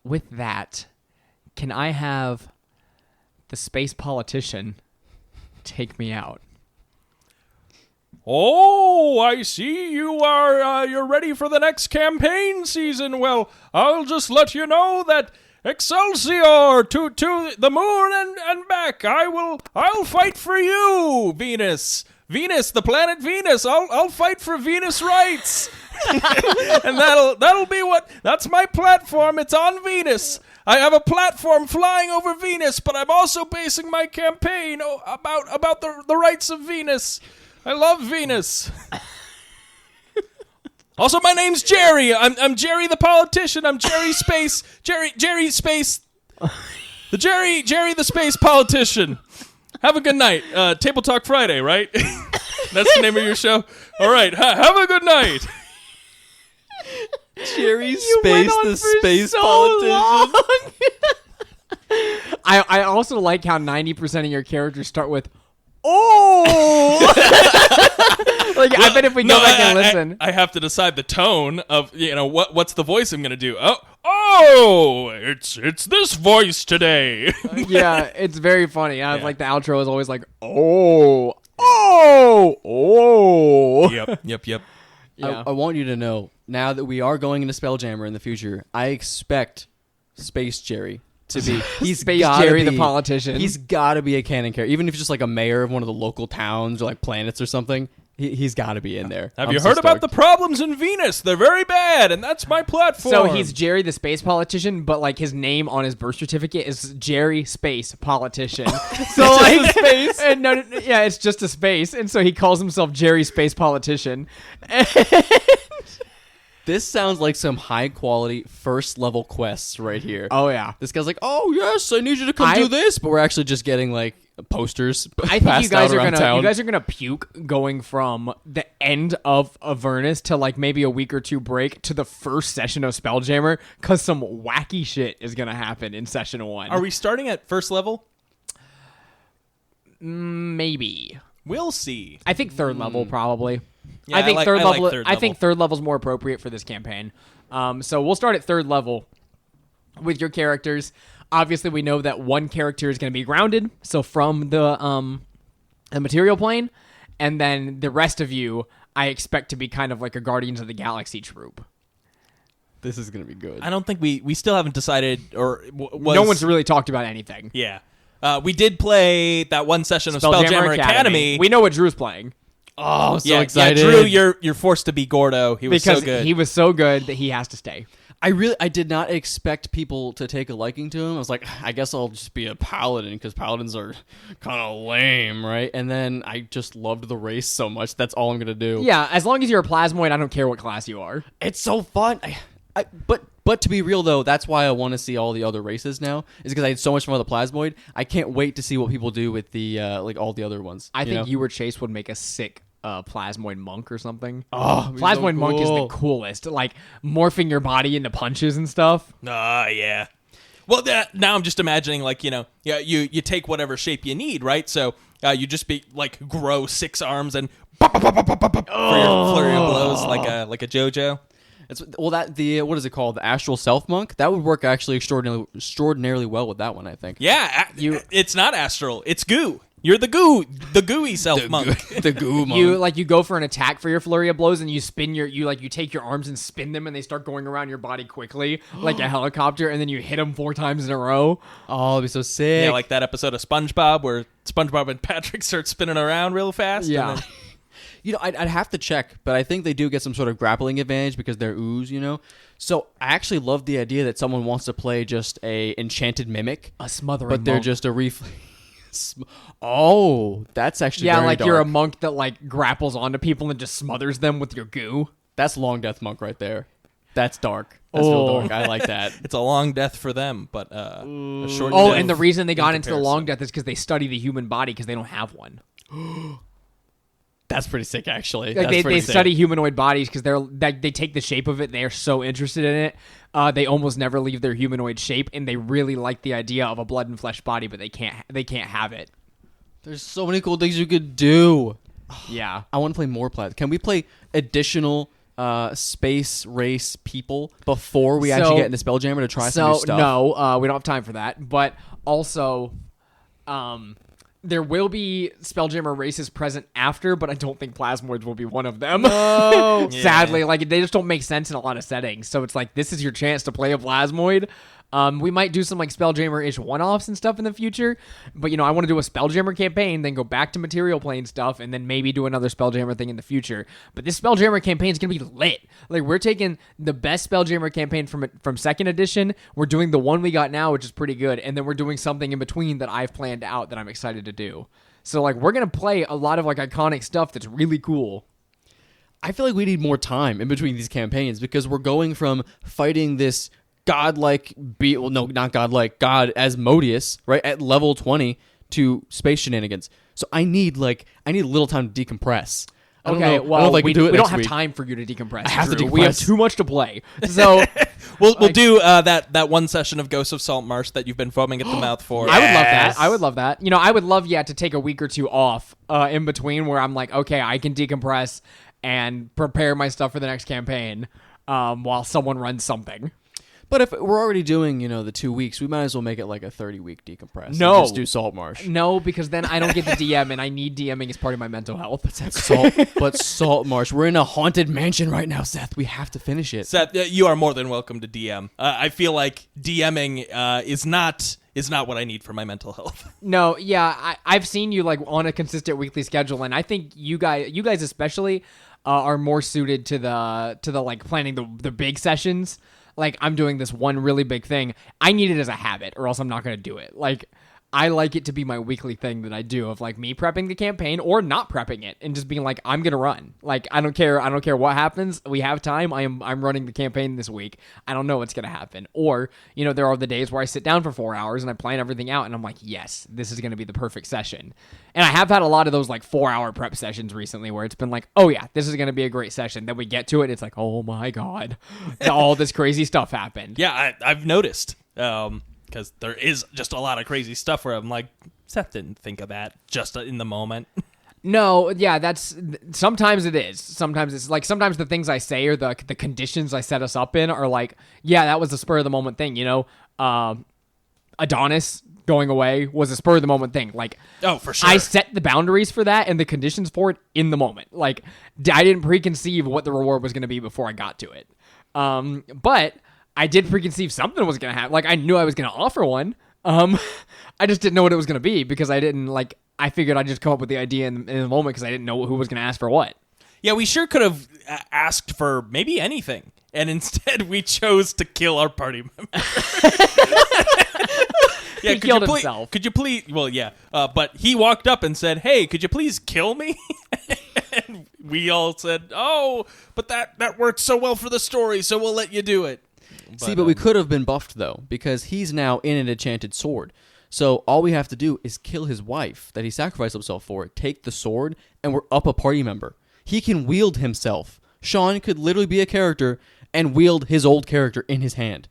with that, can I have the space politician take me out? Oh, I see you are you're ready for the next campaign season. Well, I'll just let you know that Excelsior to the moon and back. I'll fight for you, Venus. Venus, the planet Venus. I'll fight for Venus rights. And that'll be that's my platform. It's on Venus. I have a platform flying over Venus, but I'm also basing my campaign about the rights of Venus. I love Venus. Also, my name's Jerry. I'm Jerry the politician. I'm Jerry Space. Jerry Space. The Jerry the Space politician. Have a good night. Table Talk Friday, right? That's the name of your show? All right. Have a good night. Jerry Space, the space politician. I also like how 90% of your characters start with, oh! I bet if we go back and listen. I have to decide the tone of, what's the voice I'm going to do. Oh! oh, it's this voice today. Yeah, it's very funny. I was Yeah. like, the outro is always like, oh. Yep. Yeah. I want you to know, now that we are going into Spelljammer in the future, I expect Space Jerry to be... He's Space gotta Jerry the be- politician. He's got to be a canon character. Even if he's just like a mayor of one of the local towns or like planets or something, he's got to be in there. Have I'm you so heard about the stoked. problems in Venus? They're very bad, and that's my platform. So he's Jerry the space politician, but like his name on his birth certificate is Jerry Space Politician. So like space, and yeah, it's just a space, and so he calls himself Jerry Space Politician. This sounds like some high quality first level quests right here. Oh yeah, This guy's like, oh yes, I need you to come do this, but we're actually just getting like posters. I think you passed guys out are around gonna town. you guys are gonna puke going from the end of Avernus to like maybe a week or two break to the first session of Spelljammer because some wacky shit is gonna happen in session 1. Are we starting at first level? Maybe. We'll see. I think third level probably. Yeah, I think I third like level. third I think level. third level is more appropriate for this campaign. So we'll start at third level with your characters. Obviously, we know that one character is going to be grounded, so from the material plane, and then the rest of you, I expect to be kind of like a Guardians of the Galaxy troop. This is gonna be good. I don't think we still haven't decided, or No one's really talked about anything. Yeah. We did play that one session of Spelljammer Academy. We know what Drew's playing Oh, so yeah, excited. Yeah, Drew, you're forced to be Gordo. He was because so good. he was so good that he has to stay. I did not expect people to take a liking to him. I was like, I guess I'll just be a paladin because paladins are kind of lame, right? And then I just loved the race so much. That's all I'm gonna do. Yeah, as long as you're a plasmoid, I don't care what class you are. It's so fun. But to be real though, that's why I want to see all the other races now. Is because I had so much fun with the plasmoid. I can't wait to see what people do with the like all the other ones. I think know? you or Chase would make a sick plasmoid monk or something. Oh, it'd be so Plasmoid monk is the cool. coolest. Like morphing your body into punches and stuff. Yeah. Well, now I'm just imagining, like, you take whatever shape you need, right? So you just grow 6 arms and for your flurry of blows like a JoJo. What is it called? The astral self monk. That would work actually extraordinarily well with that one, I think. Yeah, it's not astral. It's goo. You're the gooey self monk. The goo monk. You go for an attack for your flurry of blows and you spin you take your arms and spin them and they start going around your body quickly like a helicopter and then you hit them 4 times in a row. Oh, it'd be so sick. Yeah, like that episode of SpongeBob where SpongeBob and Patrick start spinning around real fast. Yeah. And then, I'd have to check, but I think they do get some sort of grappling advantage because they're ooze, So I actually love the idea that someone wants to play just a enchanted mimic, A smothering but they're monk. just a reflex. Oh, that's actually Yeah, very like dark. you're a monk that like grapples onto people and just smothers them with your goo. That's long death monk right there. That's dark. That's real dark. I like that. it's a long death for them, but a short Oh, death and the reason they got in into the long death is because they study the human body because they don't have one. That's pretty sick, actually. Like That's they pretty sick. study humanoid bodies because they take the shape of it. They are so interested in it. They almost never leave their humanoid shape, and they really like the idea of a blood and flesh body, but they can't have it. There's so many cool things you could do. Yeah. I want to play more Plat. Can we play additional space race people before we actually get into Spelljammer to try some new stuff? No, we don't have time for that. But also, there will be Spelljammer races present after, but I don't think Plasmoids will be one of them. No. Sadly, like they just don't make sense in a lot of settings. So it's like this is your chance to play a Plasmoid. We might do some like Spelljammer-ish one-offs and stuff in the future, but I want to do a Spelljammer campaign, then go back to Material Plane stuff, and then maybe do another Spelljammer thing in the future. But this Spelljammer campaign is gonna be lit. Like we're taking the best Spelljammer campaign from second edition. We're doing the one we got now, which is pretty good, and then we're doing something in between that I've planned out that I'm excited to do. So like we're gonna play a lot of like iconic stuff that's really cool. I feel like we need more time in between these campaigns because we're going from fighting this godlike not godlike, god Asmodeus, right, at level 20 to space shenanigans. So I need a little time to decompress. I don't know if I can do it we next don't have week. time for you to decompress. I have to Drew. We have decompress. too much to play. So We'll do that one session of Ghosts of Saltmarsh that you've been foaming at the mouth for. I would love that. I would love that. I would love to take a week or two off in between where I'm like, okay, I can decompress and prepare my stuff for the next campaign while someone runs something. But if we're already doing, the 2 weeks, we might as well make it like a 30-week decompress. No. And just do Salt Marsh. No, because then I don't get the DM, and I need DMing as part of my mental health. But Salt Marsh, we're in a haunted mansion right now, Seth. We have to finish it. Seth, you are more than welcome to DM. I feel like DMing is not what I need for my mental health. No, yeah, I've seen you like on a consistent weekly schedule, and I think you guys especially are more suited to the like planning the big sessions. Like, I'm doing this one really big thing. I need it as a habit, or else I'm not going to do it. Like, I like it to be my weekly thing that I do of like me prepping the campaign or not prepping it and just being like, I'm going to run. Like, I don't care what happens. We have time. I'm running the campaign this week. I don't know what's going to happen. Or, there are the days where I sit down for 4 hours and I plan everything out and I'm like, yes, this is going to be the perfect session. And I have had a lot of those like 4-hour prep sessions recently where it's been like, oh yeah, this is going to be a great session. Then we get to it. It's like, oh my God, all this crazy stuff happened. Yeah, I've noticed. Because there is just a lot of crazy stuff where I'm like, Seth didn't think of that just in the moment. No, yeah, sometimes it is. Sometimes it's like, sometimes the things I say or the conditions I set us up in are like, yeah, that was a spur of the moment thing, Adonis going away was a spur of the moment thing. Like, oh, for sure. I set the boundaries for that and the conditions for it in the moment. Like, I didn't preconceive what the reward was going to be before I got to it. But I did preconceive something was going to happen. Like, I knew I was going to offer one. I just didn't know what it was going to be because I figured I'd just come up with the idea in the moment because I didn't know who was going to ask for what. Yeah, we sure could have asked for maybe anything. And instead we chose to kill our party member. Yeah, he killed himself. Could you please? Well, yeah. But he walked up and said, hey, could you please kill me? And we all said, oh, but that worked so well for the story, so we'll let you do it. But we could have been buffed, though, because he's now in an enchanted sword. So all we have to do is kill his wife that he sacrificed himself for, take the sword, and we're up a party member. He can wield himself. Sean could literally be a character and wield his old character in his hand.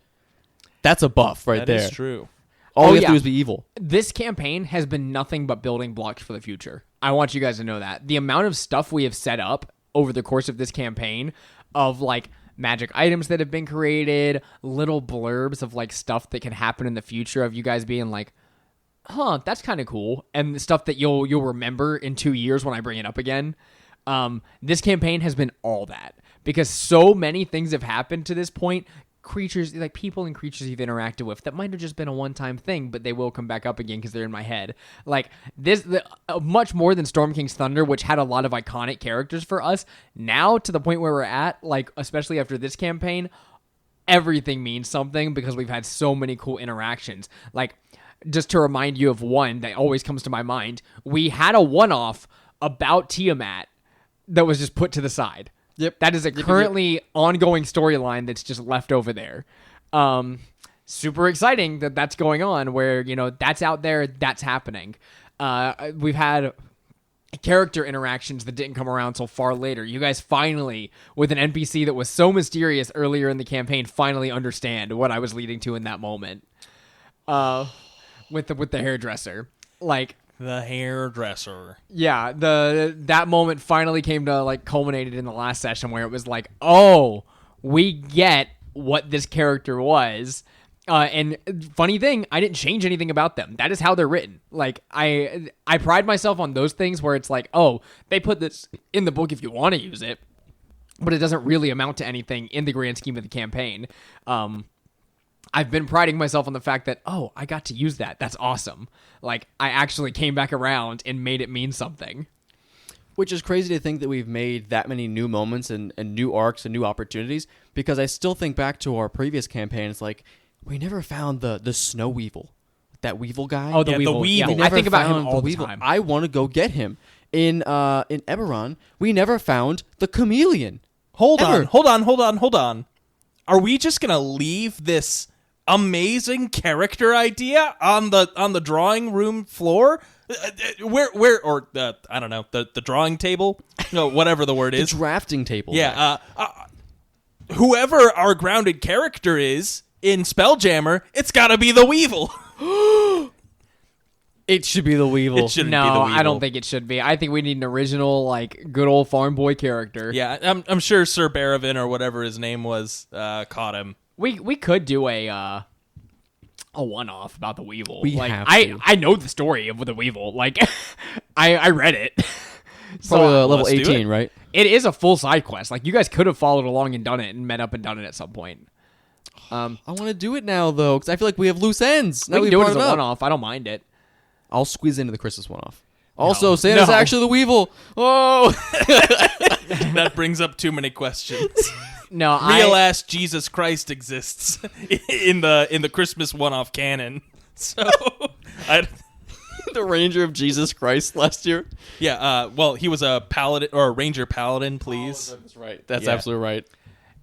That's a buff right there. That is true. All we have to do is be evil. This campaign has been nothing but building blocks for the future. I want you guys to know that. The amount of stuff we have set up over the course of this campaign of, like, magic items that have been created, little blurbs of like stuff that can happen in the future of you guys being like, huh, that's kind of cool. And the stuff that you'll remember in 2 years when I bring it up again. This campaign has been all that because so many things have happened to this point. Creatures, like people and creatures you've interacted with that might have just been a one-time thing, but they will come back up again because they're in my head. Like this, much more than Storm King's Thunder, which had a lot of iconic characters for us. Now to the point where we're at, like especially after this campaign, everything means something because we've had so many cool interactions. Like just to remind you of one that always comes to my mind, we had a one-off about Tiamat that was just put to the side. Yep. That is a currently ongoing storyline that's just left over there. Super exciting that that's going on where, that's out there, that's happening. We've had character interactions that didn't come around so far later. You guys finally, with an NPC that was so mysterious earlier in the campaign, finally understand what I was leading to in that moment. With the hairdresser. Like, the hairdresser. Yeah, that moment finally came to like culminated in the last session where it was like, oh, we get what this character was. And funny thing, I didn't change anything about them. That is how they're written. Like I pride myself on those things where it's like, oh, they put this in the book if you want to use it, but it doesn't really amount to anything in the grand scheme of the campaign. I've been priding myself on the fact that, oh, I got to use that. That's awesome. Like, I actually came back around and made it mean something. Which is crazy to think that we've made that many new moments and new arcs and new opportunities, because I still think back to our previous campaign. It's like, we never found the snow weevil. That weevil guy. Oh, the weevil. Yeah, I think about him all the time. I want to go get him. In Eberron, we never found the chameleon. Hold on. Are we just going to leave this amazing character idea on the drawing room floor? I don't know, the drawing table, whatever the word is, the drafting table. Yeah, whoever our grounded character is in Spelljammer, it's got to be the Weevil. It should be the Weevil. It shouldn't no, be the Weevil. I don't think it should be. I think we need an original, like, good old farm boy character. Yeah, I'm sure Sir Baravin or whatever his name was caught him. We could do a one-off about the Weevil. We like have to. I know the story of the Weevil. Like I read it. Probably level let's do 18, it. right? It is a full side quest. Like you guys could have followed along and done it and met up and done it at some point. I want to do it now, though, because I feel like we have loose ends. Now We can we do it brought as a up. one-off. I don't mind it. I'll squeeze into the Christmas one-off. Also, Santa's No. actually the Weevil. Oh! That brings up too many questions. No, Real ass Jesus Christ exists in the Christmas one-off canon. So, The Ranger of Jesus Christ last year. yeah. Well, he was a paladin or a ranger paladin, please. That's right. That's Yeah. absolutely right.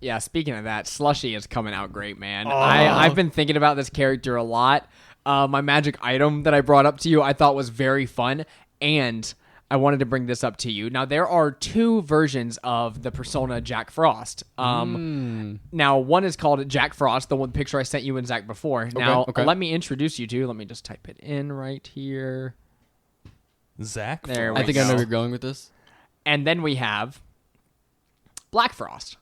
Yeah, speaking of that, Slushy is coming out great, man. I've been thinking about this character a lot. My magic item that I brought up to you, I thought was very fun, and I wanted to bring this up to you. Now, there are two versions of the persona Jack Frost. Now, one is called Jack Frost, the one picture I sent you and Zach before. Now, okay. let me introduce you to. Let me just type it in right here. Zach. There we I think I know go. where you're going with this. And then we have Black Frost.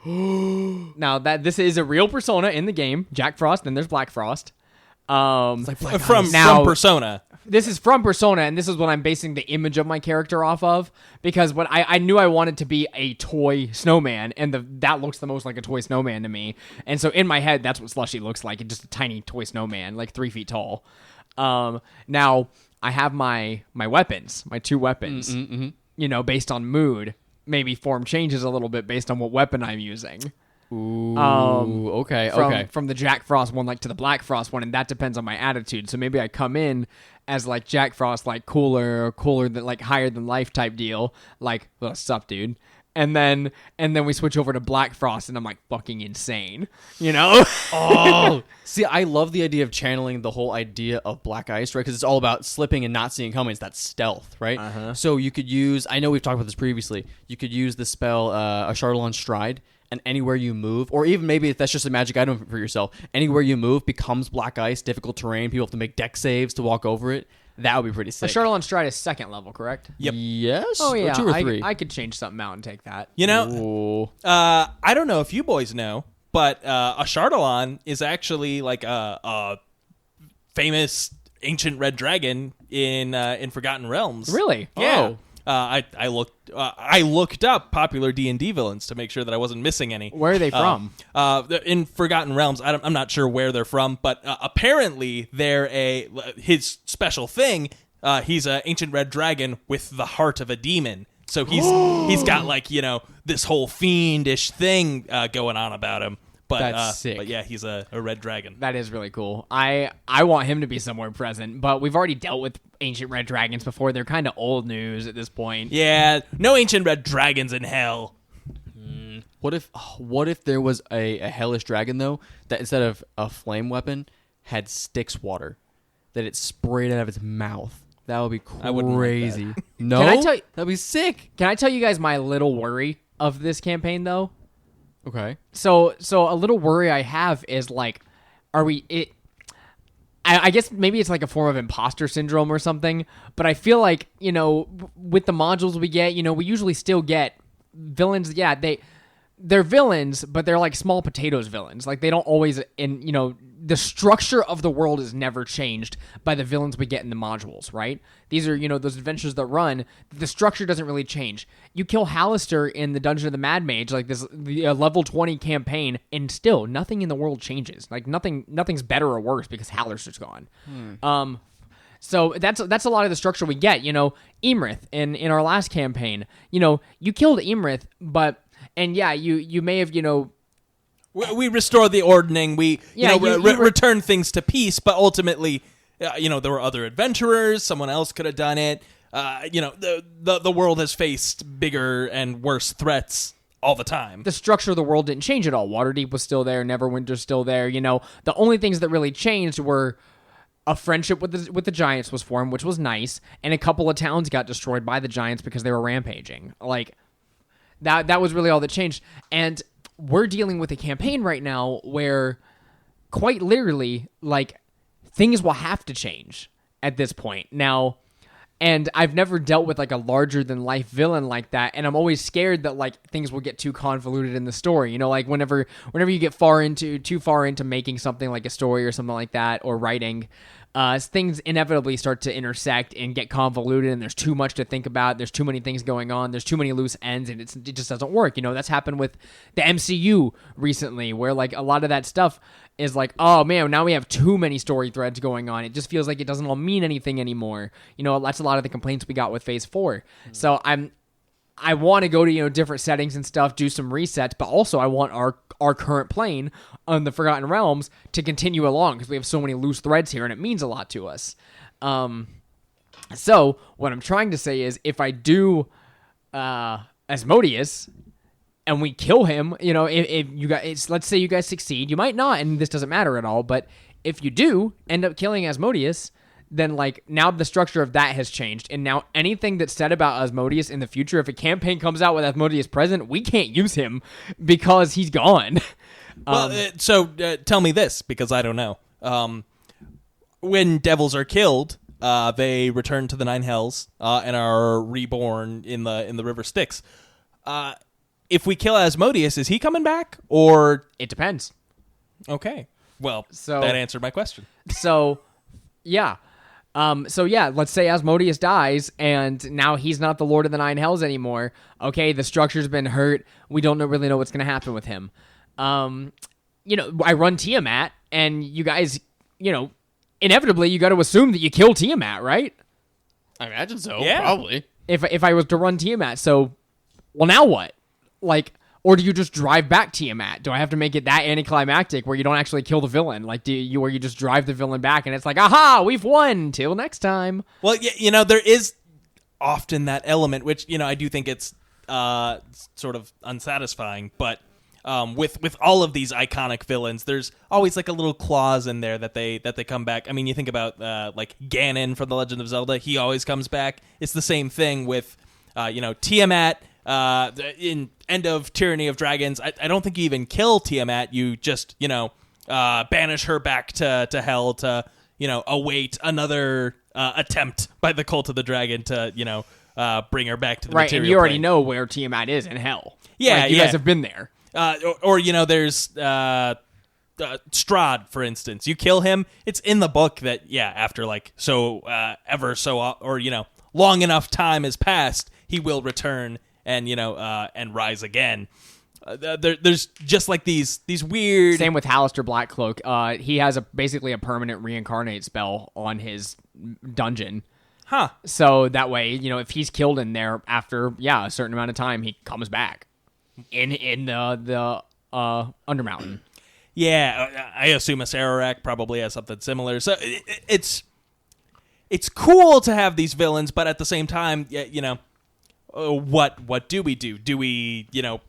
Now that this is a real persona in the game, Jack Frost, then there's Black Frost. from Now- Persona. This is from Persona, and this is what I'm basing the image of my character off of, because when I knew I wanted to be a toy snowman, and that looks the most like a toy snowman to me. And so in my head, that's what Slushy looks like. It's just a tiny toy snowman, like 3 feet tall. Now, I have my weapons, my two weapons, based on mood. Maybe form changes a little bit based on what weapon I'm using. Ooh, okay. From the Jack Frost one to the Black Frost one, and that depends on my attitude. So maybe I come in as like Jack Frost, like cooler than like higher than life type deal, like what's up, dude? And then we switch over to Black Frost, and I'm like fucking insane, Oh, see, I love the idea of channeling the whole idea of Black Ice, right? Because it's all about slipping and not seeing coming. It's that stealth, right? So you could use, I know we've talked about this previously, you could use the spell a Charlatan Stride, and anywhere you move, or even maybe if that's just a magic item for yourself, anywhere you move becomes Black Ice, difficult terrain, people have to make deck saves to walk over it. That would be pretty A sick. Charlatan Stride is 2nd level, correct? Yep. Yes? Oh yeah, Or 2 or 3? I could change something out and take that. Ooh. I don't know if you boys know, but a Charlatan is actually like a famous ancient red dragon in Forgotten Realms. Really? Yeah. Oh. I looked up popular D&D villains to make sure that I wasn't missing any. Where are they from? In Forgotten Realms, I'm not sure where they're from, but apparently they're his special thing. He's an ancient red dragon with the heart of a demon. So he's got like this whole fiendish thing going on about him. But That's sick. But yeah, he's a red dragon. That is really cool. I want him to be somewhere present, but we've already dealt with ancient red dragons before. They're kind of old news at this point. Yeah, no ancient red dragons in hell. What if there was a hellish dragon, though, that instead of a flame weapon had Styx water, that it sprayed out of its mouth? That would be I wouldn't like crazy. No? Can I tell you- That'd be sick. Can I tell you guys my little worry of this campaign, though? Okay. So a little worry I have is like, I guess maybe it's like a form of imposter syndrome or something, but I feel like, with the modules we get, we usually still get villains. Yeah, they're villains, but they're like small potatoes villains. Like they don't always, the structure of the world is never changed by the villains we get in the modules, right? These are, those adventures that run. The structure doesn't really change. You kill Hallister in the Dungeon of the Mad Mage, like the level 20 campaign, and still nothing in the world changes. Like nothing's better or worse because Hallister's gone. So that's a lot of the structure we get. Emrith in our last campaign. You killed Emrith, and yeah, you may have We restore the ordning. We return things to peace, but ultimately, there were other adventurers. Someone else could have done it. The world has faced bigger and worse threats all the time. The structure of the world didn't change at all. Waterdeep was still there. Neverwinter's still there. The only things that really changed were a friendship with the giants was formed, which was nice, and a couple of towns got destroyed by the giants because they were rampaging. Like that was really all that changed. And we're dealing with a campaign right now where, quite literally, like things will have to change at this point. Now, And I've never dealt with like a larger than life villain like that, and I'm always scared that like things will get too convoluted in the story. You know, like whenever you get too far into making something like a story or something like that, or writing, things inevitably start to intersect and get convoluted, and there's too much to think about. There's too many things going on. There's too many loose ends, and it just doesn't work. You know, that's happened with the MCU recently, where like a lot of that stuff is like, oh man, now we have too many story threads going on. It just feels like it doesn't all mean anything anymore. You know, that's a lot of the complaints we got with Phase 4. So I want to go to, you know, different settings and stuff, do some resets, but also I want our current plane on the Forgotten Realms to continue along because we have so many loose threads here and it means a lot to us. So what I'm trying to say is if I do Asmodeus and we kill him, you know, if you guys, let's say you guys succeed, you might not, and this doesn't matter at all, but if you do end up killing Asmodeus, then like now the structure of that has changed, and now anything that's said about Asmodeus in the future, if a campaign comes out with Asmodeus present, we can't use him because he's gone. So tell me this, because I don't know. When devils are killed, they return to the Nine Hells and are reborn in the River Styx. If we kill Asmodeus, is he coming back, or It depends. okay? Well, So- that answered my question. So, yeah. Let's say Asmodeus dies, and now he's not the Lord of the Nine Hells anymore. Okay, the structure's been hurt. We don't really know what's going to happen with him. You know, I run Tiamat, and you guys, you know, inevitably you got to assume that you kill Tiamat, right? I imagine so. Yeah. Probably. If I was to run Tiamat, so, well, now what? Like, or do you just drive back Tiamat? Do I have to make it that anticlimactic where you don't actually kill the villain? Like, where you just drive the villain back and it's like, aha, we've won. Till next time. Well, you know, there is often that element, which, you know, I do think it's sort of unsatisfying, but with all of these iconic villains, there's always like a little clause in there that they come back. I mean, you think about like Ganon from The Legend of Zelda, he always comes back. It's the same thing with you know, Tiamat. In End of Tyranny of Dragons, I don't think you even kill Tiamat. You just, you know, banish her back to hell to, you know, await another attempt by the Cult of the Dragon to, you know, bring her back to the Right, material and you already plane. know where Tiamat is in hell. Yeah, Like, you guys have been there. Or you know, there's Strahd, for instance. You kill him, it's in the book that, yeah, after like or you know, long enough time has passed, he will return and, you know, and rise again. There's just like these weird. Same with Halaster Blackcloak. He has basically a permanent reincarnate spell on his dungeon. Huh. So that way, you know, if he's killed in there after a certain amount of time, he comes back in the Undermountain. Yeah, I assume a Sararak probably has something similar. So it's cool to have these villains, but at the same time, you know, what do we do? Do we, you know,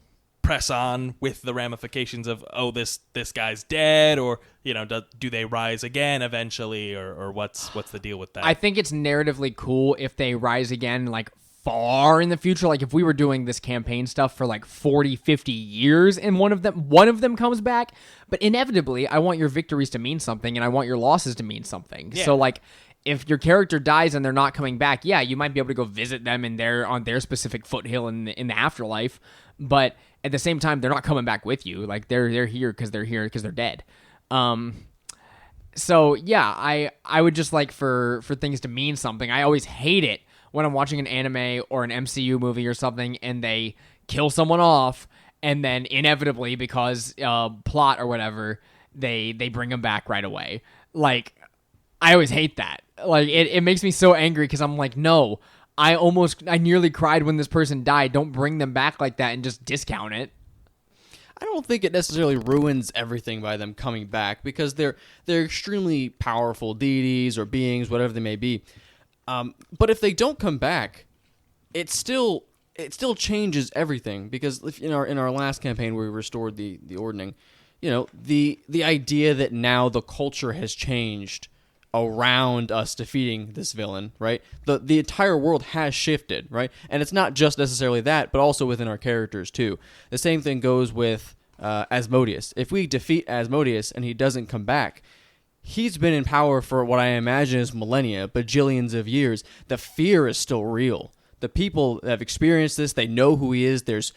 press on with the ramifications of, oh, this guy's dead, or, you know, do they rise again eventually, or what's the deal with that? I think it's narratively cool if they rise again, like, far in the future. Like, if we were doing this campaign stuff for, like, 40, 50 years, and one of them comes back, but inevitably, I want your victories to mean something, and I want your losses to mean something. Yeah. So, like, if your character dies and they're not coming back, yeah, you might be able to go visit them on their specific foothill in the afterlife, but at the same time, they're not coming back with you. Like, they're here because they're dead. So yeah, I would just like for things to mean something. I always hate it when I'm watching an anime or an MCU movie or something and they kill someone off, and then inevitably, because plot or whatever, they bring them back right away. Like, I always hate that. Like, it makes me so angry because I'm like, no, I nearly cried when this person died. Don't bring them back like that and just discount it. I don't think it necessarily ruins everything by them coming back, because they're extremely powerful deities or beings, whatever they may be. But if they don't come back, it still changes everything, because if in our last campaign where we restored the Ordning, you know, the idea that now the culture has changed around us defeating this villain, right? The entire world has shifted, right? And it's not just necessarily that, but also within our characters too. The same thing goes with Asmodeus. If we defeat Asmodeus and he doesn't come back, he's been in power for what I imagine is millennia, bajillions of years. The fear is still real. The people that have experienced this, they know who he is. There's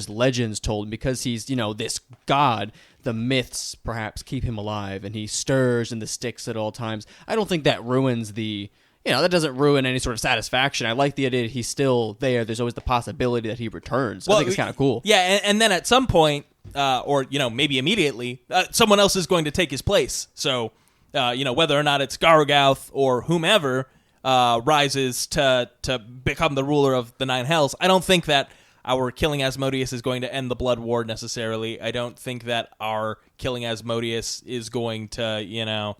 legends told, because he's, this god. The myths perhaps keep him alive, and he stirs in the sticks at all times. I don't think that ruins that doesn't ruin any sort of satisfaction. I like the idea that he's still there. There's always the possibility that he returns. I think it's kind of cool. Yeah, and then at some point, or maybe immediately, someone else is going to take his place. So, whether or not it's Gargouth or whomever rises to become the ruler of the Nine Hells, I don't think that our killing Asmodeus is going to end the Blood War necessarily. I don't think that our killing Asmodeus is going to,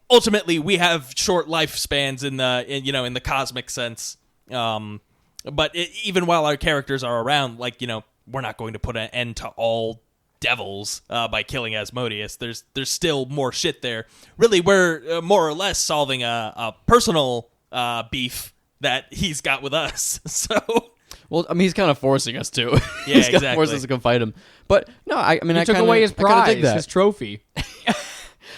ultimately, we have short lifespans in the cosmic sense. But even while our characters are around, we're not going to put an end to all devils by killing Asmodeus. There's still more shit there. Really, we're more or less solving a personal beef that he's got with us. So, well, I mean, he's kind of forcing us to. Yeah, he's exactly. Forcing us to come fight him. But no, I took away his prize, his trophy.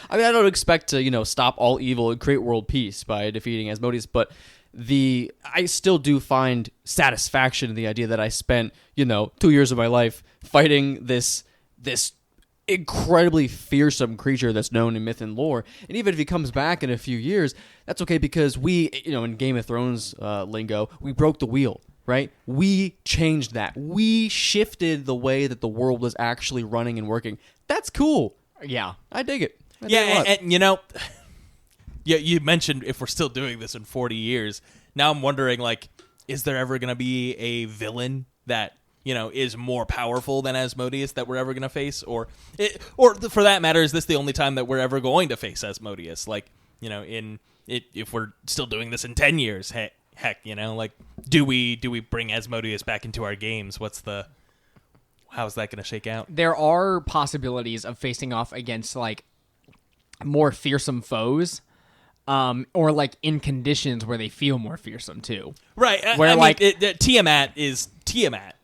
I mean, I don't expect to, stop all evil and create world peace by defeating Asmodeus, but I still do find satisfaction in the idea that I spent, 2 years of my life fighting this incredibly fearsome creature that's known in myth and lore. And even if he comes back in a few years, that's okay, because we, in Game of Thrones lingo, we broke the wheel, right? We changed that. We shifted the way that the world was actually running and working. That's cool. Yeah. I dig it. And you mentioned if we're still doing this in 40 years. Now I'm wondering, is there ever going to be a villain that is more powerful than Asmodeus that we're ever going to face, or for that matter, is this the only time that we're ever going to face Asmodeus? If we're still doing this in 10 years, heck, do we bring Asmodeus back into our games? How's that going to shake out? There are possibilities of facing off against more fearsome foes. Or in conditions where they feel more fearsome too. Right. Where Tiamat is Tiamat.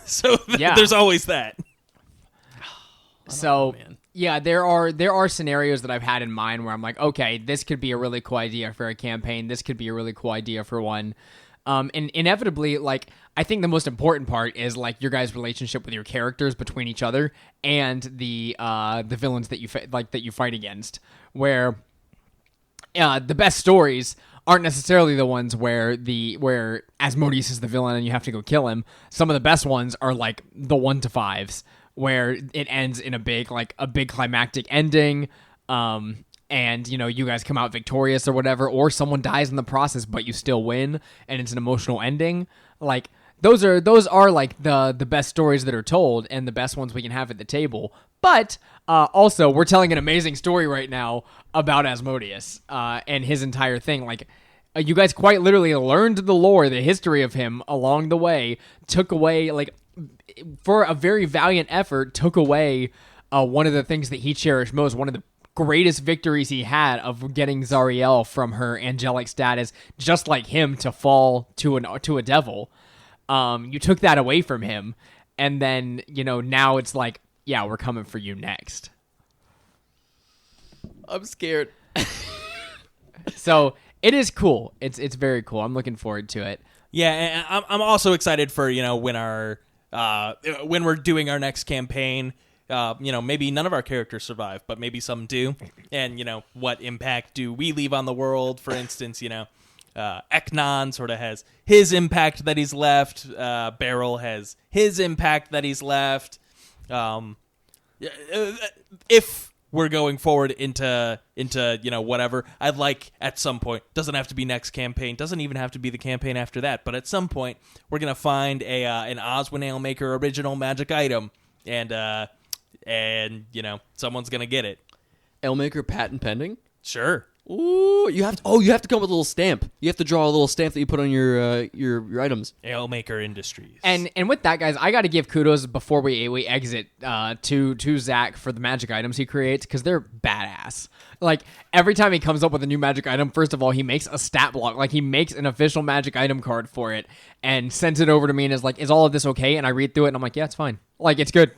So yeah. There's always that. So yeah, there are scenarios that I've had in mind where I'm like, okay, this could be a really cool idea for a campaign. This could be a really cool idea for one. And inevitably, I think the most important part is your guys' relationship with your characters between each other and the villains that you fight against, where the best stories aren't necessarily the ones where Asmodeus is the villain and you have to go kill him. Some of the best ones are the 1 to 5s where it ends in a big climactic ending, and you guys come out victorious or whatever, or someone dies in the process but you still win and it's an emotional ending. Those are the best stories that are told and the best ones we can have at the table. But also, we're telling an amazing story right now about Asmodeus and his entire thing. You guys quite literally learned the lore, the history of him along the way, took away, for a very valiant effort, took away one of the things that he cherished most, one of the greatest victories he had of getting Zariel from her angelic status, just like him, to fall to a devil. You took that away from him, and then, now it's yeah, we're coming for you next. I'm scared. So it is cool. It's very cool. I'm looking forward to it. Yeah, and I'm also excited for when we're doing our next campaign. Maybe none of our characters survive, but maybe some do. And what impact do we leave on the world? For instance, Eknon sort of has his impact that he's left. Beryl has his impact that he's left. If we're going forward into whatever, I'd like at some point, doesn't have to be next campaign, doesn't even have to be the campaign after that, but at some point we're gonna find an Oswin Alemaker original magic item, and someone's gonna get it. Alemaker patent pending? Sure. Ooh, you have to come up with a little stamp. You have to draw a little stamp that you put on your items. Alemaker Industries. And with that, guys, I got to give kudos before we exit to Zach for the magic items he creates, because they're badass. Every time he comes up with a new magic item, first of all, he makes a stat block. He makes an official magic item card for it and sends it over to me and is like, is all of this okay? And I read through it and I'm like, yeah, it's fine. It's good.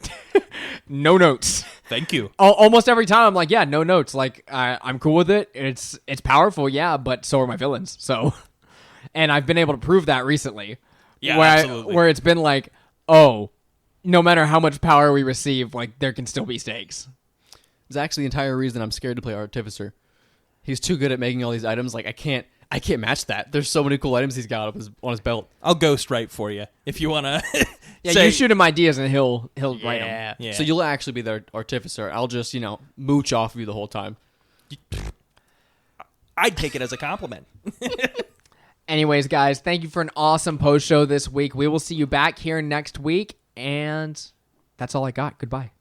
No notes. Thank you. Almost every time I'm like, yeah, no notes. Like I'm cool with it. It's powerful, yeah, but so are my villains. So, and I've been able to prove that recently. Yeah, where absolutely. where it's been like, oh, no matter how much power we receive, like there can still be stakes. It's actually the entire reason I'm scared to play Artificer. He's too good at making all these items. Like I can't match that. There's so many cool items he's got on his belt. I'll ghostwrite for you if you want to. Yeah, you shoot him ideas and he'll write them. Yeah. So you'll actually be the Artificer. I'll just mooch off of you the whole time. I'd take it as a compliment. Anyways, guys, thank you for an awesome post show this week. We will see you back here next week, and that's all I got. Goodbye.